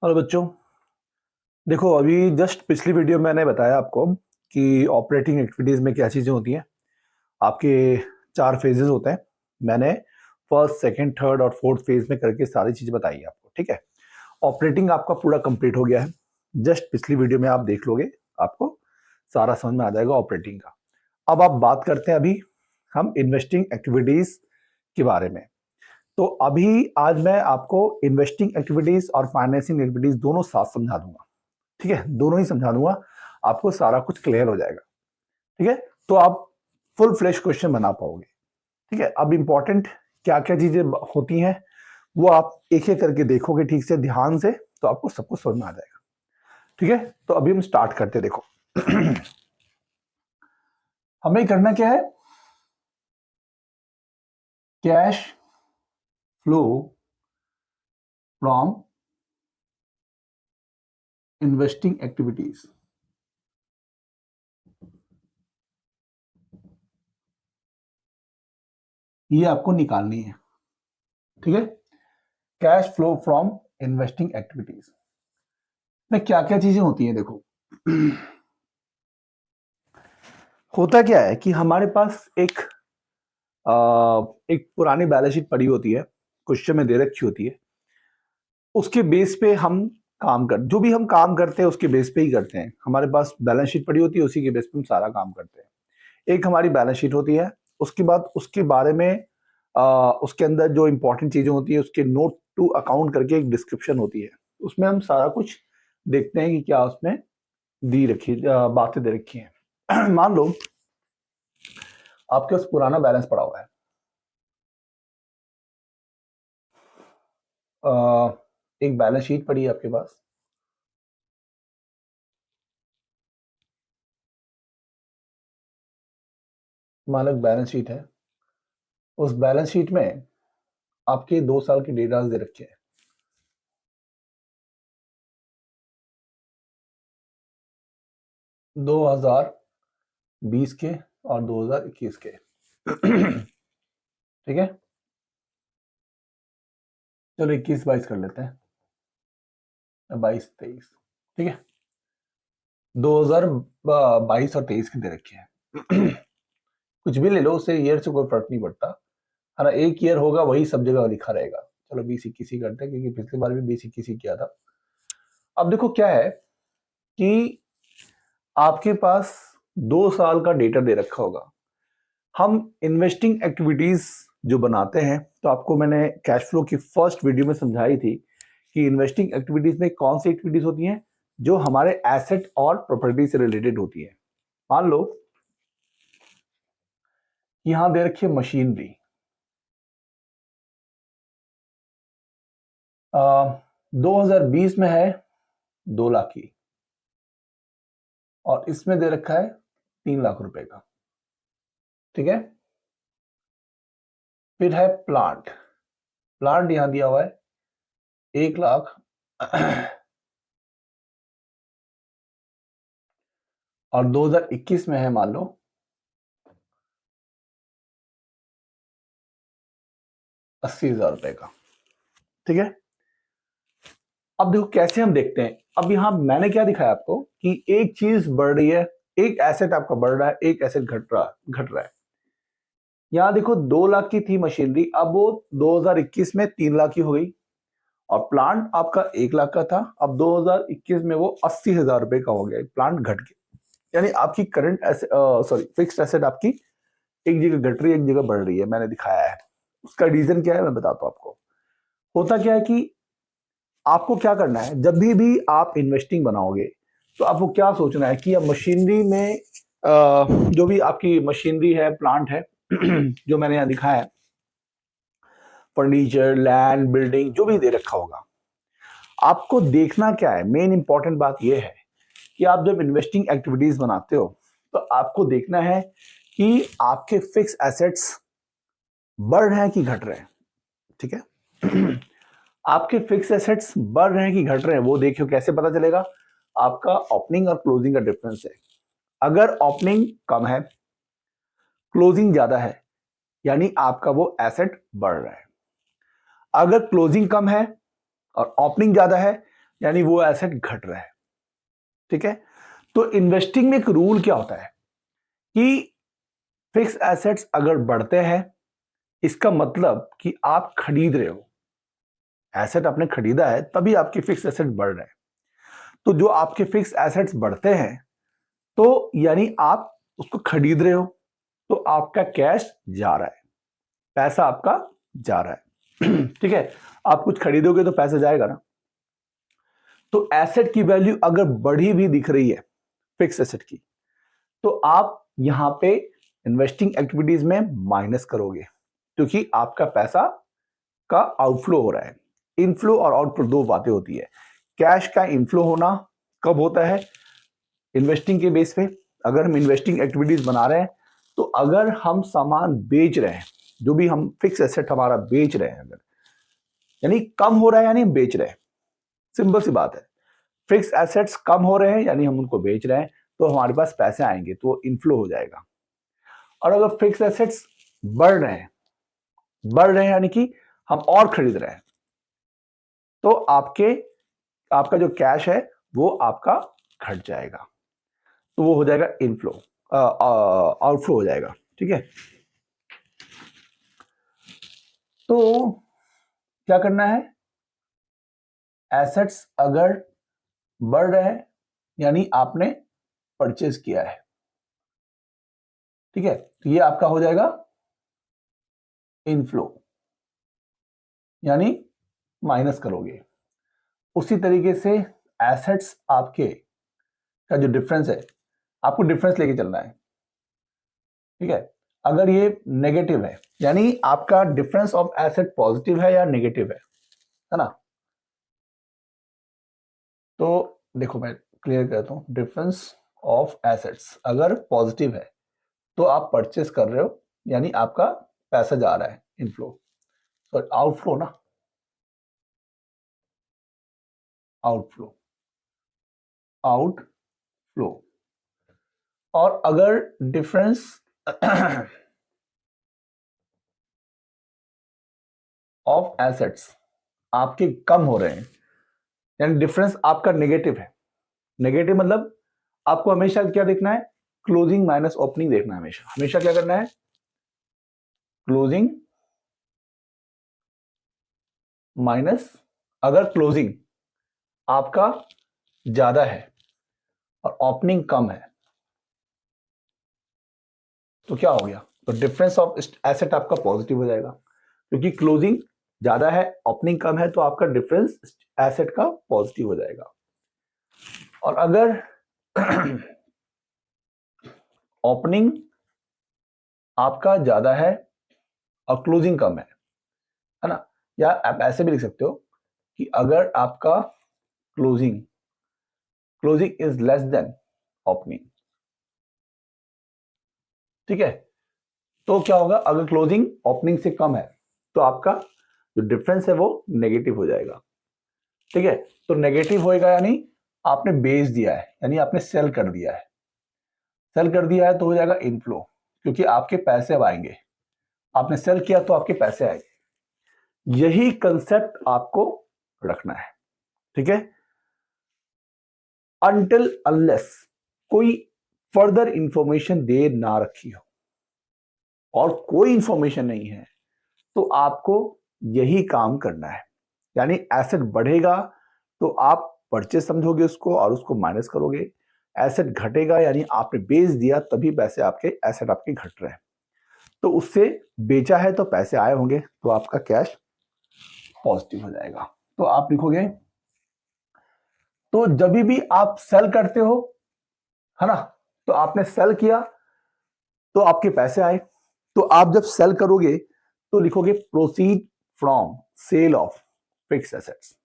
Hello बच्चों। देखो, अभी जस्ट पिछली वीडियो में मैंने बताया आपको कि ऑपरेटिंग एक्टिविटीज़ में क्या चीज़ें होती हैं। आपके 4 फेजेस होते हैं। मैंने फर्स्ट, सेकंड, थर्ड और फोर्थ फेज में करके सारी चीज़ें बताई है आपको, ठीक है। ऑपरेटिंग आपका पूरा कंप्लीट हो गया है। जस्ट पिछली वीडियो में आप देख लोगे, आपको सारा समझ में आ जाएगा ऑपरेटिंग का। अब आप बात करते हैं अभी हम इन्वेस्टिंग एक्टिविटीज़ के बारे में। तो अभी आज मैं आपको इन्वेस्टिंग एक्टिविटीज़ और फाइनेंसिंग एक्टिविटीज़ दोनों साथ समझा दूंगा, ठीक है। दोनों ही समझा दूंगा, आपको सारा कुछ क्लियर हो जाएगा, ठीक है। तो आप फुल फ्लैश क्वेश्चन बना पाओगे, ठीक है। अब इंपॉर्टेंट क्या क्या चीजें होती हैं वो आप एक एक करके देखोगे ठीक से ध्यान से, तो आपको सब कुछ समझ में आ जाएगा, ठीक है। तो अभी हम स्टार्ट करते, देखो। हमें करना क्या है, cash flow from investing activities. ये आपको निकालनी है, ठीक है। Cash flow from investing activities में क्या क्या चीजें होती हैं, देखो। होता क्या है कि हमारे पास एक पुरानी बैलेंस शीट पड़ी होती है, क्वेश्चन में दे रखी होती है। उसके बेस पे हम जो भी हम काम करते हैं उसके बेस पे ही करते हैं। हमारे पास बैलेंस शीट पड़ी होती है, उसी के बेस पे हम सारा काम करते हैं। एक हमारी बैलेंस शीट होती है, उसके बाद उसके बारे में उसके अंदर जो इंपॉर्टेंट चीजें होती है उसके नोट टू अकाउंट करके एक डिस्क्रिप्शन होती है। उसमें हम सारा कुछ देखते हैं कि क्या उसमें बातें दे रखी हैं। मान लो आपके पास पुराना बैलेंस पड़ा हुआ है, एक बैलेंस शीट पड़ी है आपके पास। मान लो एक बैलेंस शीट है, उस बैलेंस शीट में आपके 2 साल के डेटा दे रखे हैं। 2020 के और 2021 के। ठीक है, चलो 21-22 कर लेते हैं, 22-23, ठीक है। 2022 और 23 के दे रखे हैं। कुछ भी ले लो, उससे ईयर से कोई फर्क नहीं पड़ता, है ना। एक ईयर होगा वही सब जगह लिखा रहेगा। चलो 20-21 ही करते हैं, क्योंकि पिछली बार भी 20-21 ही किया था। अब देखो क्या है कि आपके पास 2 साल का डेटा दे रखा होगा। हम इन्वेस्टिंग एक्टिविटीज जो बनाते हैं, तो आपको मैंने कैश फ्लो की फर्स्ट वीडियो में समझाई थी कि इन्वेस्टिंग एक्टिविटीज में कौन सी एक्टिविटीज होती हैं जो हमारे एसेट और प्रॉपर्टी से रिलेटेड होती है। मान लो यहां दे रखी है मशीनरी, 2020 में है 2 लाख की, और इसमें दे रखा है 3 लाख रुपए का, ठीक है। फिर है प्लांट, प्लांट यहां दिया हुआ है 1 लाख। और 2021 में है मान लो 80,000 रुपए का, ठीक है। अब देखो कैसे हम देखते हैं। अब यहां मैंने क्या दिखाया आपको कि एक चीज बढ़ रही है, एक एसेट आपका बढ़ रहा है, एक एसेट घट रहा है। यहां देखो 2 लाख की थी मशीनरी, अब वो 2021 में 3 लाख की हो गई। और प्लांट आपका 1 लाख का था, अब 2021 में वो 80,000 रुपए का हो गया, प्लांट घट गया। यानी आपकी करंट फिक्स्ड एसेट आपकी एक जगह घट रही है, एक जगह बढ़ रही है, मैंने दिखाया है। उसका रीजन क्या है मैं बताता हूं आपको। होता क्या है कि आपको क्या करना है, जब भी आप इन्वेस्टिंग बनाओगे तो आपको क्या सोचना है कि अब मशीनरी में जो भी आपकी मशीनरी है, प्लांट है, जो मैंने यहाँ दिखाया है, फर्नीचर, लैंड, बिल्डिंग, जो भी दे रखा होगा, आपको देखना क्या है। मेन इंपॉर्टेंट बात यह है कि आप जब इन्वेस्टिंग एक्टिविटीज बनाते हो तो आपको देखना है कि आपके फिक्स एसेट्स बढ़ रहे हैं कि घट रहे हैं, ठीक है। आपके फिक्स एसेट्स बढ़ रहे हैं कि घट रहे हैं, वो देखियो कैसे पता चलेगा। आपका ओपनिंग और क्लोजिंग का डिफरेंस है। अगर ओपनिंग कम है, क्लोजिंग ज्यादा है, यानी आपका वो एसेट बढ़ रहा है। अगर क्लोजिंग कम है और ओपनिंग ज्यादा है, यानी वो एसेट घट रहा है। ठीक है, तो इन्वेस्टिंग में एक रूल क्या होता है कि फिक्स एसेट्स अगर बढ़ते हैं, इसका मतलब कि आप खरीद रहे हो, एसेट आपने खरीदा है तभी आपके फिक्स एसेट बढ़ रहे हैं। तो जो आपके फिक्स एसेट्स बढ़ते हैं तो यानी आप उसको खरीद रहे हो, तो आपका कैश जा रहा है, पैसा आपका जा रहा है। ठीक है, आप कुछ खरीदोगे तो पैसा जाएगा ना। तो एसेट की वैल्यू अगर बढ़ी भी दिख रही है फिक्स एसेट की, तो आप यहां पे इन्वेस्टिंग एक्टिविटीज में माइनस करोगे, क्योंकि आपका पैसा का आउटफ्लो हो रहा है। इनफ्लो और आउटफ्लो दो बातें होती है। कैश का इनफ्लो होना कब होता है? इन्वेस्टिंग के बेस पे। अगर हम इन्वेस्टिंग एक्टिविटीज बना रहे हैं, तो अगर हम सामान बेच रहे हैं, जो भी हम फिक्स एसेट हमारा बेच रहे हैं, अगर यानी कम हो रहा है यानी हम बेच रहे हैं, सिंपल सी बात है। फिक्स एसेट्स कम हो रहे हैं यानी हम उनको बेच रहे हैं, तो हमारे पास पैसे आएंगे, तो वो इनफ्लो हो जाएगा। और अगर फिक्स एसेट्स बढ़ रहे हैं यानी कि हम और खरीद रहे हैं, तो आपका जो कैश है वो आपका घट जाएगा, तो वो हो जाएगा इनफ्लो, आउटफ्लो हो जाएगा। ठीक है, तो क्या करना है? एसेट्स अगर बढ़ रहे हैं यानी आपने परचेज किया है। ठीक है, तो ये आपका हो जाएगा इनफ्लो, यानी माइनस करोगे। उसी तरीके से एसेट्स आपके का जो डिफरेंस है, आपको डिफरेंस लेके चलना है। ठीक है, अगर ये नेगेटिव है यानी आपका डिफरेंस ऑफ एसेट पॉजिटिव है या नेगेटिव है ना? तो देखो मैं क्लियर करता हूं, डिफरेंस ऑफ एसेट्स अगर पॉजिटिव है तो आप परचेस कर रहे हो, यानी आपका पैसा जा रहा है, इनफ्लो, सॉरी आउटफ्लो ना, आउटफ्लो, आउटफ्लो। और अगर डिफरेंस ऑफ एसेट्स आपके कम हो रहे हैं, यानी डिफरेंस आपका नेगेटिव है। नेगेटिव मतलब आपको हमेशा क्या देखना है? क्लोजिंग माइनस ओपनिंग देखना है। हमेशा हमेशा क्या करना है? क्लोजिंग माइनस, अगर क्लोजिंग आपका ज्यादा है और ओपनिंग कम है, तो क्या हो गया? तो डिफरेंस ऑफ एसेट आपका पॉजिटिव हो जाएगा, क्योंकि क्लोजिंग ज्यादा है, ओपनिंग कम है, तो आपका डिफरेंस एसेट का पॉजिटिव हो जाएगा। और अगर ओपनिंग आपका ज्यादा है और क्लोजिंग कम है ना? या आप ऐसे भी लिख सकते हो कि अगर आपका closing is less than opening. ठीक है, तो क्या होगा? अगर क्लोजिंग ओपनिंग से कम है तो आपका जो डिफरेंस है वो नेगेटिव हो जाएगा। ठीक है, तो नेगेटिव होएगा यानी आपने बेच दिया है, यानी आपने सेल कर दिया है। सेल कर दिया है तो हो जाएगा इनफ्लो, क्योंकि आपके पैसे अब आएंगे। आपने सेल किया तो आपके पैसे आएंगे। यही कंसेप्ट आपको रखना है। ठीक है, अनटिल अनलेस कोई फर्दर इंफॉर्मेशन दे ना रखी हो और कोई इंफॉर्मेशन नहीं है, तो आपको यही काम करना है। यानी एसेट बढ़ेगा तो आप परचेज समझोगे उसको और उसको माइनस करोगे। एसेट घटेगा यानी आपने बेच दिया तभी पैसे आपके, एसेट आपके घट रहे हैं, तो उससे बेचा है तो पैसे आए होंगे, तो आपका कैश पॉजिटिव हो जाएगा। तो आप लिखोगे, तो जब भी आप सेल करते हो, है ना, तो आपने सेल किया तो आपके पैसे आए, तो आप जब सेल करोगे तो लिखोगे proceed from sale of fix assets.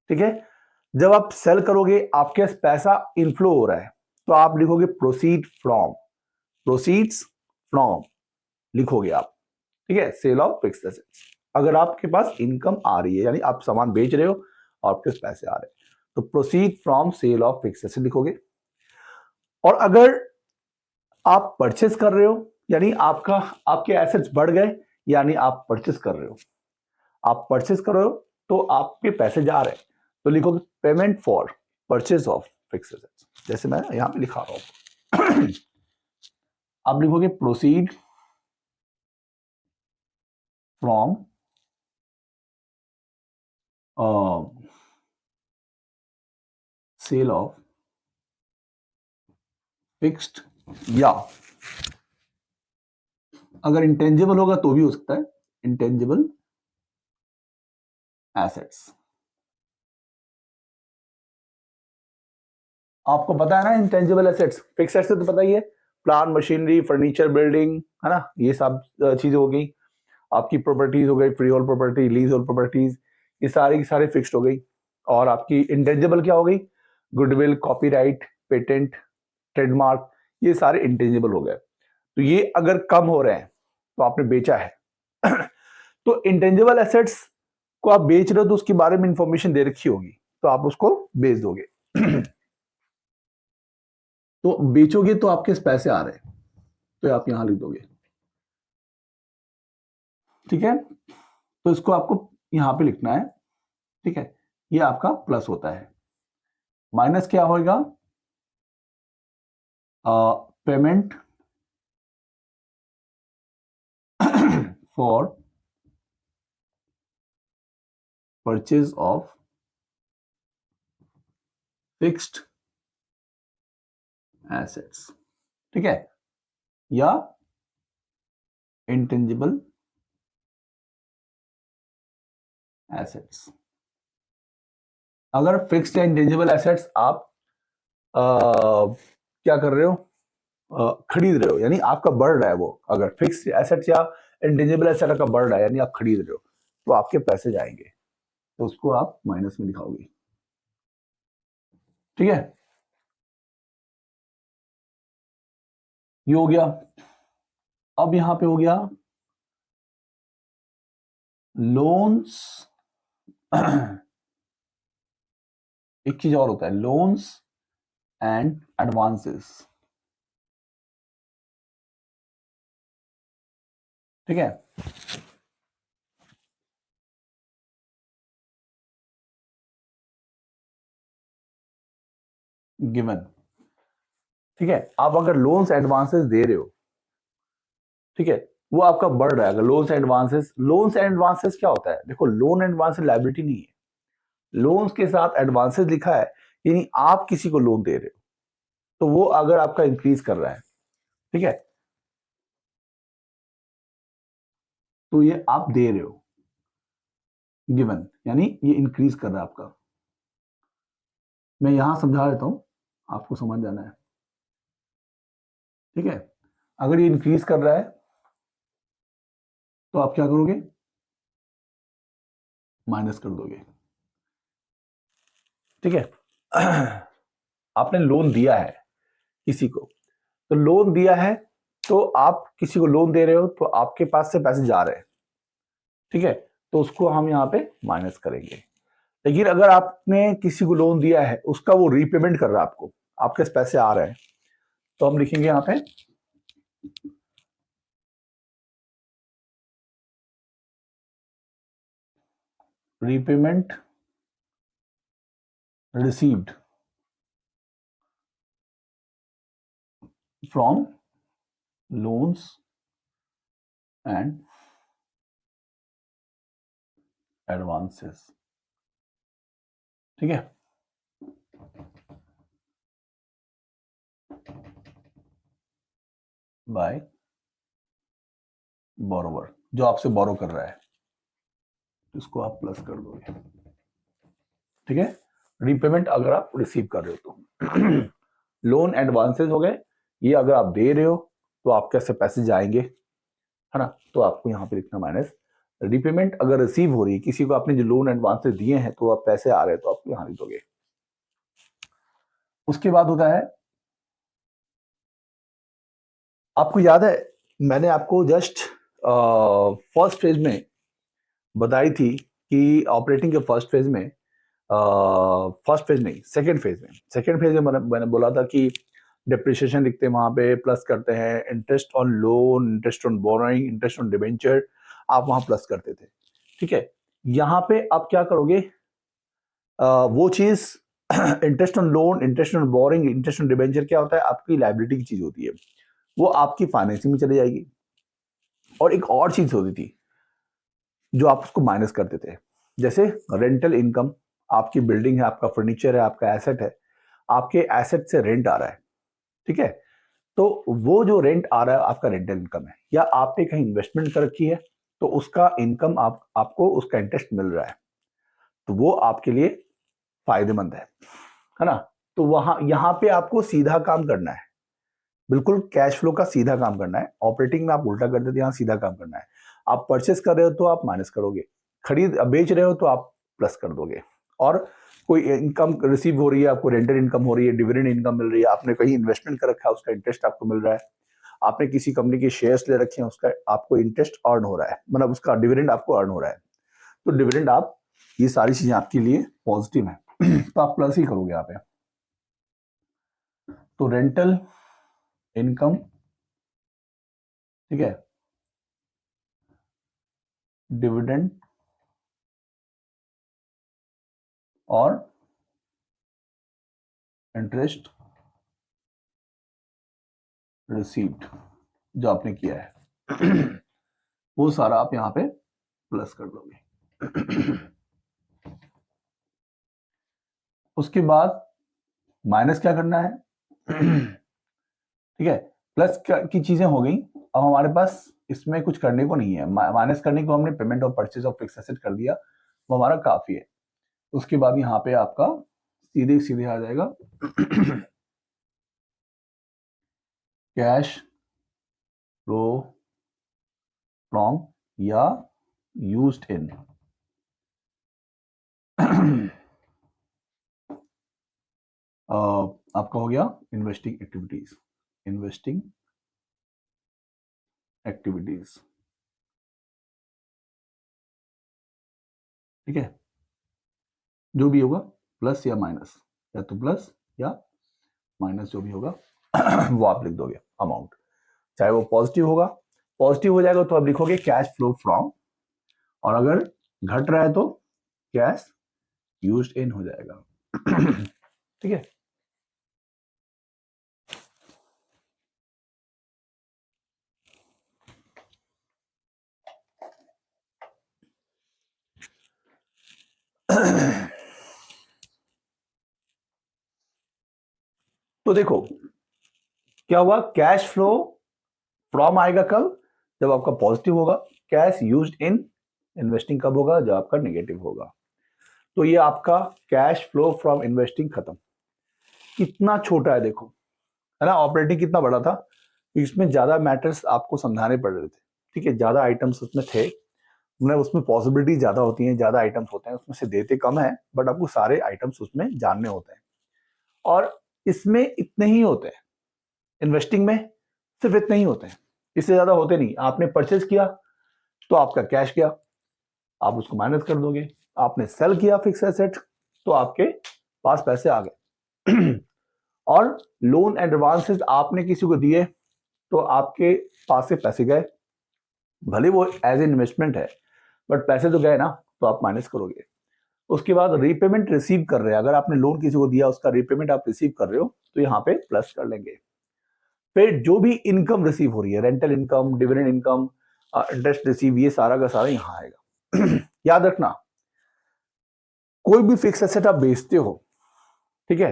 ठीक है, जब आप सेल करोगे आपके पास पैसा इनफ्लो हो रहा है, तो आप लिखोगे प्रोसीड फ्रॉम, प्रोसीड्स फ्रॉम लिखोगे आप। ठीक है, सेल ऑफ फिक्स एसेट्स। अगर आपके पास इनकम आ रही है यानी आप सामान बेच रहे हो और आपके पास पैसे आ रहे हैं, तो proceed from sale of fix asset लिखोगे। और अगर आप परचेस कर रहे हो यानी आपके एसेट्स बढ़ गए, यानी आप परचेस कर रहे हो, आप परचेस कर रहे हो तो आपके पैसे जा रहे हैं, तो लिखोगे payment for purchase of fixed assets, जैसे मैं यहां पे लिखा रहा हूं। आप लिखोगे proceed from sale of fixed, या अगर इंटेंजिबल होगा तो भी हो सकता है, इंटेंजिबल एसेट्स। आपको पता है ना इंटेंजिबल एसेट्स, फिक्स एसेट्स तो पता ही है, प्लांट मशीनरी फर्नीचर बिल्डिंग, है ना, ये सब चीजें हो गई। आपकी प्रॉपर्टीज हो गई, free hold property, lease hold properties, ये सारी की सारी फिक्स्ड हो गई। और आपकी इंटेंजिबल क्या हो गई, गुडविल, कॉपीराइट, पेटेंट, ट्रेडमार्क, ये सारे इंटेंजिबल हो गए। तो ये अगर कम हो रहे हैं तो आपने बेचा है। तो इंटेंजिबल एसेट्स को आप बेच रहे हो तो उसके बारे में इंफॉर्मेशन दे रखी होगी, तो आप उसको बेच दोगे। तो बेचोगे तो आपके पैसे आ रहे हैं, तो आप यहां लिख दोगे, ठीक है। तो इसको आपको यहां पे लिखना है, ठीक है। ये आपका प्लस होता है, माइनस क्या होगा, payment for purchase of fixed assets, ठीक है, या इंटेंजिबल एसेट्स। अगर फिक्स्ड या इंटेंजिबल एसेट्स आप क्या कर रहे हो, खरीद रहे हो, यानी आपका बढ़ रहा है वो, अगर फिक्स्ड एसेट्स या इंटेंजिबल एसेट का बढ़ रहा है यानी आप खरीद रहे हो, तो आपके पैसे जाएंगे, तो उसको आप माइनस में दिखाओगे, ठीक है। ये हो गया। अब यहां पे हो गया लोन्स। एक चीज और होता है, लोन्स एंड एडवांसेस, ठीक है। गिवन, ठीक है। आप अगर लोन्स एडवांसेस दे रहे हो, ठीक है, वो आपका बढ़ रहा है। अगर लोन्स एडवांसेस, लोन्स एडवांसेस क्या होता है, देखो लोन एडवांस लायबिलिटी नहीं है, लोन्स के साथ एडवांसेस लिखा है, यानी आप किसी को लोन दे रहे हो, तो वो अगर आपका इंक्रीज कर रहा है, ठीक है, तो ये आप दे रहे हो, गिवन, यानी ये इंक्रीज कर रहा है आपका। मैं यहां समझा देता हूं, आपको समझ जाना है, ठीक है। अगर ये इंक्रीज कर रहा है तो आप क्या करोगे, माइनस कर दोगे, ठीक है। आपने लोन दिया है किसी को, तो लोन दिया है, तो आप किसी को लोन दे रहे हो तो आपके पास से पैसे जा रहे हैं, ठीक है, तो उसको हम यहाँ पे माइनस करेंगे। लेकिन अगर आपने किसी को लोन दिया है, उसका वो रीपेमेंट कर रहा है आपको, आपके पास पैसे आ रहे हैं, तो हम लिखेंगे यहाँ पे repayment received from loans and advances, ठीक है। बाय बोरोवर, जो आपसे बोरो कर रहा है, इसको आप प्लस कर दोगे, ठीक है। रीपेमेंट अगर आप रिसीव कर रहे हो तो लोन एडवांसेस हो गए, ये अगर आप दे रहे हो तो आपके से पैसे जाएंगे, है ना, तो आपको यहाँ पे लिखना माइनस। रीपेमेंट अगर रिसीव हो रही है, किसी को आपने जो लोन एडवांसेस दिए हैं तो आप पैसे आ रहे हैं, तो आप यहाँ लिख दोगे। उसके बाद होता है, आपको याद है मैंने आपको जस्ट फर्स्ट फेज में बताई थी कि ऑपरेटिंग के फर्स्ट फेज में, फर्स्ट फेज नहीं, सेकेंड फेज में मैंने बोला था कि डिप्रिसिएशन लिखते हैं, वहां पे प्लस करते हैं, interest on loan, interest on borrowing, interest on debenture, आप वहां प्लस करते थे, ठीक है। यहाँ पे आप क्या करोगे, वो चीज interest on loan, interest on boring, interest on debenture क्या होता है, आपकी लाइबिलिटी की चीज होती है, वो आपकी फाइनेंसिंग में चली जाएगी। और एक और चीज होती थी जो आप उसको माइनस करते थे, जैसे रेंटल इनकम। आपकी बिल्डिंग है, आपका फर्नीचर है, आपका एसेट है, आपके एसेट से रेंट आ रहा है, ठीक है। तो वो जो रेंट आ रहा है आपका रेंटल इनकम है, या आपने कहीं इन्वेस्टमेंट कर रखी है तो उसका इनकम आपको उसका इंटरेस्ट मिल रहा है, तो वो आपके लिए फायदेमंद है ना। तो वहां यहां पे आपको सीधा काम करना है, बिल्कुल कैश फ्लो का सीधा काम करना है। ऑपरेटिंग में आप उल्टा करते थे, यहाँ सीधा काम करना है। आप परचेस कर रहे हो तो आप माइनस करोगे, बेच रहे हो तो आप प्लस कर दोगे। और कोई इनकम रिसीव हो रही है, आपको रेंटल इनकम हो रही है, डिविडेंड इनकम मिल रही है, आपने कहीं इन्वेस्टमेंट कर रखा है उसका इंटरेस्ट आपको मिल रहा है, आपने किसी कंपनी के शेयर्स ले रखे हैं उसका आपको इंटरेस्ट अर्न हो रहा है, मतलब उसका डिविडेंड आपको अर्न हो रहा है, तो डिविडेंड आप, ये सारी चीजें आपके लिए पॉजिटिव है तो आप प्लस ही करोगे यहाँ पे। तो रेंटल इनकम, ठीक है, डिविडेंड और इंटरेस्ट रिसीव्ड जो आपने किया है वो सारा आप यहां पे प्लस कर दोगे। उसके बाद माइनस क्या करना है ठीक है, प्लस की चीजें हो गई। अब हमारे पास इसमें कुछ करने को नहीं है, माइनस करने को हमने पेमेंट और परचेज ऑफ फिक्स एसेट कर दिया, वो हमारा काफी है। उसके बाद यहाँ पे आपका सीधे सीधे आ जाएगा कैश फ्लो फ्रॉम या यूज्ड इन आपका हो गया इन्वेस्टिंग एक्टिविटीज, इन्वेस्टिंग एक्टिविटीज, ठीक है। जो भी होगा प्लस या माइनस, या तो प्लस या माइनस जो भी होगा वो आप लिख दोगे अमाउंट, चाहे वो पॉजिटिव होगा, पॉजिटिव हो जाएगा तो आप लिखोगे कैश फ्लो फ्रॉम, और अगर घट रहा है तो कैश यूज्ड इन हो जाएगा ठीक है। तो देखो क्या हुआ, कैश फ्लो फ्रॉम आएगा कब, जब आपका पॉजिटिव होगा। कैश यूज्ड इन इन्वेस्टिंग कब होगा, जब आपका नेगेटिव होगा। तो ये आपका कैश फ्लो फ्रॉम इन्वेस्टिंग खत्म। कितना छोटा है देखो, है ना, ऑपरेटिंग कितना बड़ा था, इसमें ज्यादा मैटर्स आपको समझाने पड़ रहे थे, ठीक है, ज्यादा आइटम्स उसमें थे, मतलब उसमें पॉसिबिलिटी ज्यादा होती है, ज्यादा आइटम्स होते हैं उसमें से, देते कम है बट आपको सारे आइटम्स उसमें जानने होते हैं। और इसमें इतने ही होते हैं, इन्वेस्टिंग में सिर्फ इतने ही होते हैं, इससे ज्यादा होते नहीं। आपने परचेज किया तो आपका कैश गया, आप उसको माइनस कर दोगे, आपने सेल किया फिक्स एसेट तो आपके पास पैसे आ गए और लोन एडवांसेस आपने किसी को दिए तो आपके पास से पैसे गए, भले वो एज इन्वेस्टमेंट है बट पैसे तो गए ना, तो आप माइनस करोगे। उसके बाद रीपेमेंट रिसीव कर रहे हैं, अगर आपने लोन किसी को दिया उसका रीपेमेंट आप रिसीव कर रहे हो तो यहाँ पे प्लस कर लेंगे। फिर जो भी इनकम रिसीव हो रही है, rental income, dividend income, interest receive, ये सारा का सारा यहाँ आएगा याद रखना, कोई भी फिक्स एसेट आप बेचते हो, ठीक है,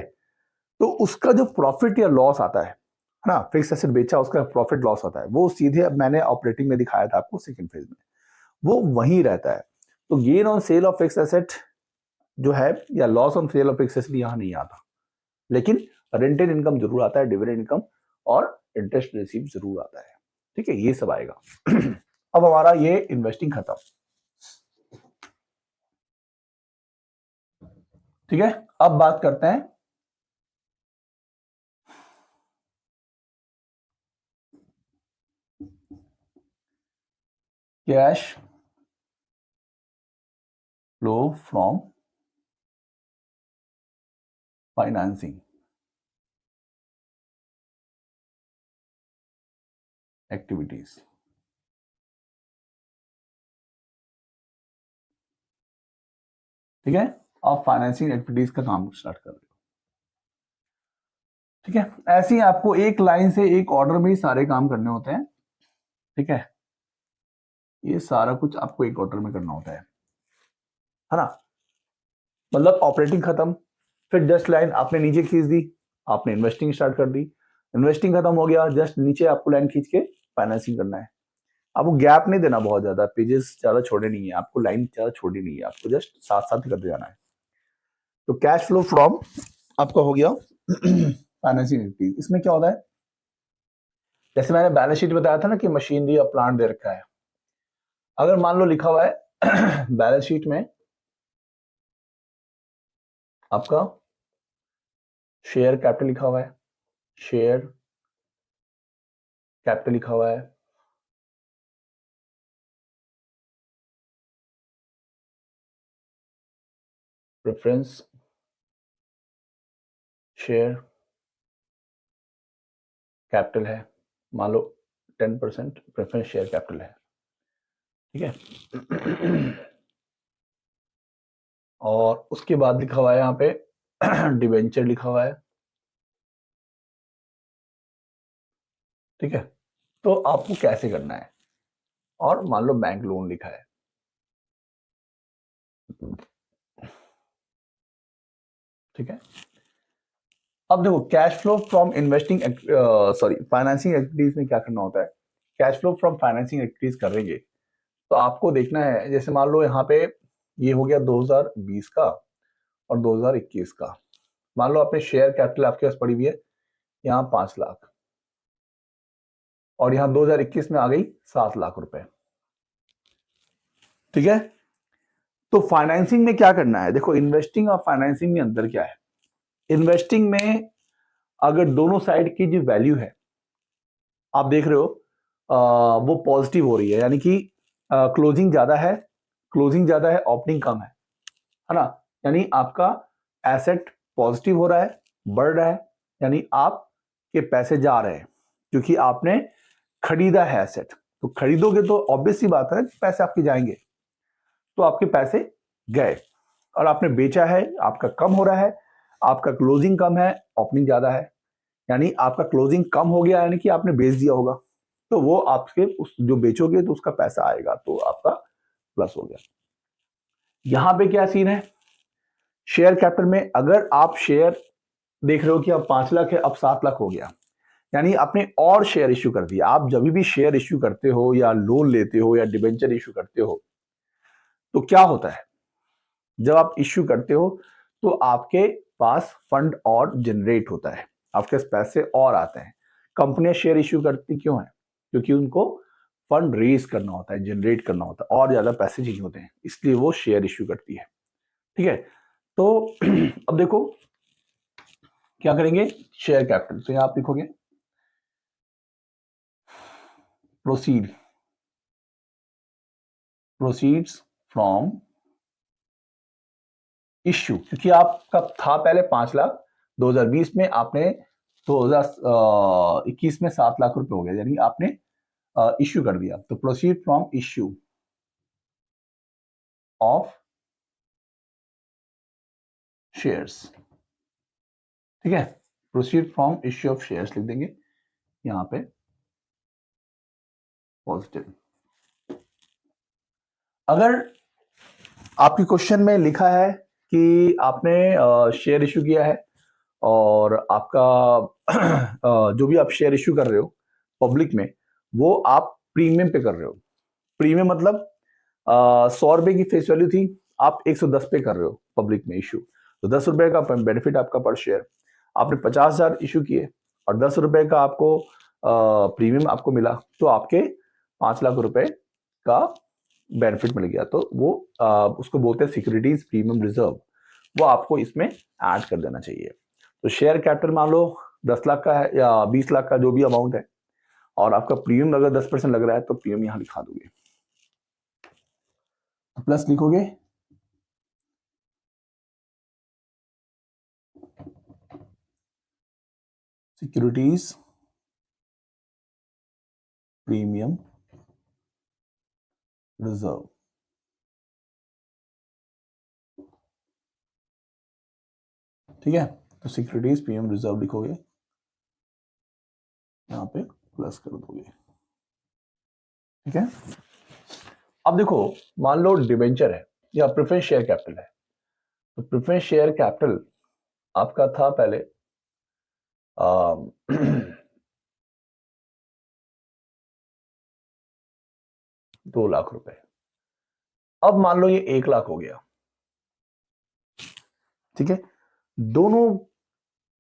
तो उसका जो प्रॉफिट या लॉस आता है ना, फिक्स एसेट बेचा उसका प्रॉफिट लॉस आता है, वो सीधे मैंने ऑपरेटिंग में दिखाया था आपको सेकंड फेज में, वो वहीं रहता है। तो gain on sale of fix asset जो है, या loss on sale of fix asset यहाँ नहीं आता, लेकिन रेंटेड इनकम जरूर आता है, डिविडेंड इनकम और इंटरेस्ट रिसीव जरूर आता है, ठीक है, ये सब आएगा अब हमारा ये इन्वेस्टिंग खत्म, ठीक है। अब बात करते हैं cash flow from financing activities, ठीक है। आप फाइनेंसिंग एक्टिविटीज का काम स्टार्ट कर रहे हो। ठीक है, ऐसे ही आपको एक लाइन से एक ऑर्डर में ही सारे काम करने होते हैं। ठीक है, ये सारा कुछ आपको एक ऑर्डर में करना होता है ना। मतलब ऑपरेटिंग खत्म, फिर जस्ट लाइन आपने नीचे खींच दी, आपने इन्वेस्टिंग स्टार्ट कर दी, इन्वेस्टिंग खत्म हो गया, जस्ट नीचे आपको लाइन खींच के फाइनेंसिंग करना है। आपको गैप नहीं देना, बहुत ज्यादा पेजेस ज्यादा छोड़े नहीं है, आपको लाइन ज्यादा छोड़ी नहीं है, आपको जस्ट साथ साथ करते जाना है। तो कैश फ्लो फ्रॉम आपका हो गया फाइनेंसिंग एक्टिविटीज। इसमें क्या होता है, जैसे मैंने बैलेंस शीट बताया था ना कि मशीनरी और प्लांट दे रखा है। अगर मान लो लिखा हुआ है बैलेंस शीट में आपका शेयर कैपिटल लिखा हुआ है, शेयर कैपिटल लिखा हुआ है, प्रेफरेंस शेयर कैपिटल है, मान लो 10% प्रेफरेंस शेयर कैपिटल है। ठीक है और उसके बाद लिखा हुआ है यहाँ पे डिवेंचर लिखा हुआ है। ठीक है, तो आपको कैसे करना है, और मान लो बैंक लोन लिखा है। ठीक है, अब देखो cash flow from investing financing activities में क्या करना होता है। Cash flow from financing activities करेंगे तो आपको देखना है, जैसे मान लो यहाँ पे ये हो गया 2020 का और 2021 का। मान लो आपने शेयर कैपिटल आपके पास पड़ी हुई है यहाँ 5 लाख, और यहाँ 2021 में आ गई 7 लाख रुपए। ठीक है, तो फाइनेंसिंग में क्या करना है, देखो इन्वेस्टिंग और फाइनेंसिंग में अंतर क्या है। इन्वेस्टिंग में अगर दोनों साइड की जो वैल्यू है आप देख रहे हो वो पॉजिटिव हो रही है, यानी कि क्लोजिंग ज्यादा है, क्लोजिंग ज्यादा है, ओपनिंग कम है ना। यानी आपका एसेट पॉजिटिव हो रहा है, बढ़ रहा है, यानी आपके पैसे जा रहे हैं क्योंकि आपने खरीदा है एसेट। तो खरीदोगे तो ऑब्वियस सी बात है कि पैसे आपके जाएंगे, तो आपके पैसे गए। और आपने बेचा है, आपका कम हो रहा है, आपका क्लोजिंग कम है, ओपनिंग ज्यादा है, यानी आपका क्लोजिंग कम हो गया, यानी कि आपने बेच दिया होगा, तो वो आपके उस जो बेचोगे तो उसका पैसा आएगा, तो आपका प्लस हो गया। यहां पे क्या सीन है, शेयर कैपिटल में अगर आप शेयर देख रहे हो कि अब 5 लाख है, अब 7 लाख हो गया, यानी आपने और शेयर इश्यू कर दिया। आप जब भी शेयर इश्यू करते हो या लोन लेते हो या डिबेंचर इश्यू करते हो तो क्या होता है, जब आप इश्यू करते हो तो आपके पास फंड और जनरेट होता है, आपके पास पैसे और आते हैं। कंपनियां शेयर इश्यू करती क्यों है, क्योंकि उनको फंड रेज करना होता है, जनरेट करना होता है, और ज्यादा पैसे चाहिए होते हैं, इसलिए वो शेयर इश्यू करती है। ठीक है, तो अब देखो क्या करेंगे, शेयर कैपिटल, तो यहां आप लिखोगे प्रोसीड, प्रोसीड्स फ्रॉम इश्यू, क्योंकि आपका था पहले 5 लाख, 2020 में आपने 2021 में 7 लाख रुपए हो गया, यानी आपने इश्यू कर दिया। तो proceed from issue of shares. ठीक है, proceed from issue of shares लिख देंगे यहां पे पॉजिटिव। अगर आपके क्वेश्चन में लिखा है कि आपने शेयर इश्यू किया है और आपका जो भी आप शेयर इश्यू कर रहे हो पब्लिक में, वो आप प्रीमियम पे कर रहे हो। प्रीमियम मतलब 100 रुपए की फेस वैल्यू थी, आप 110 पे कर रहे हो पब्लिक में इशू, तो 10 रुपए का बेनिफिट आपका पर शेयर। आपने 50,000 इशू किए और 10 रुपए का आपको प्रीमियम आपको मिला, तो आपके 5 लाख रुपए का बेनिफिट मिल गया। तो वो उसको बोलते हैं सिक्योरिटीज प्रीमियम रिजर्व, वो आपको इसमें ऐड कर देना चाहिए। तो शेयर कैपिटल मान लो 10 लाख का है या 20 लाख का, जो भी अमाउंट है, और आपका प्रीमियम अगर 10% लग रहा है तो प्रीमियम यहां लिखा दोगे, प्लस लिखोगे सिक्योरिटीज प्रीमियम रिजर्व। ठीक है, तो सिक्योरिटीज पीएम रिजर्व लिखोगे, यहाँ पे प्लस कर दोगे। ठीक है, अब देखो मान लो डिबेंचर है या प्रेफरेंस शेयर कैपिटल है, तो प्रेफरेंस शेयर कैपिटल आपका था पहले 2 लाख रुपए, अब मान लो ये 1 लाख हो गया। ठीक है, दोनों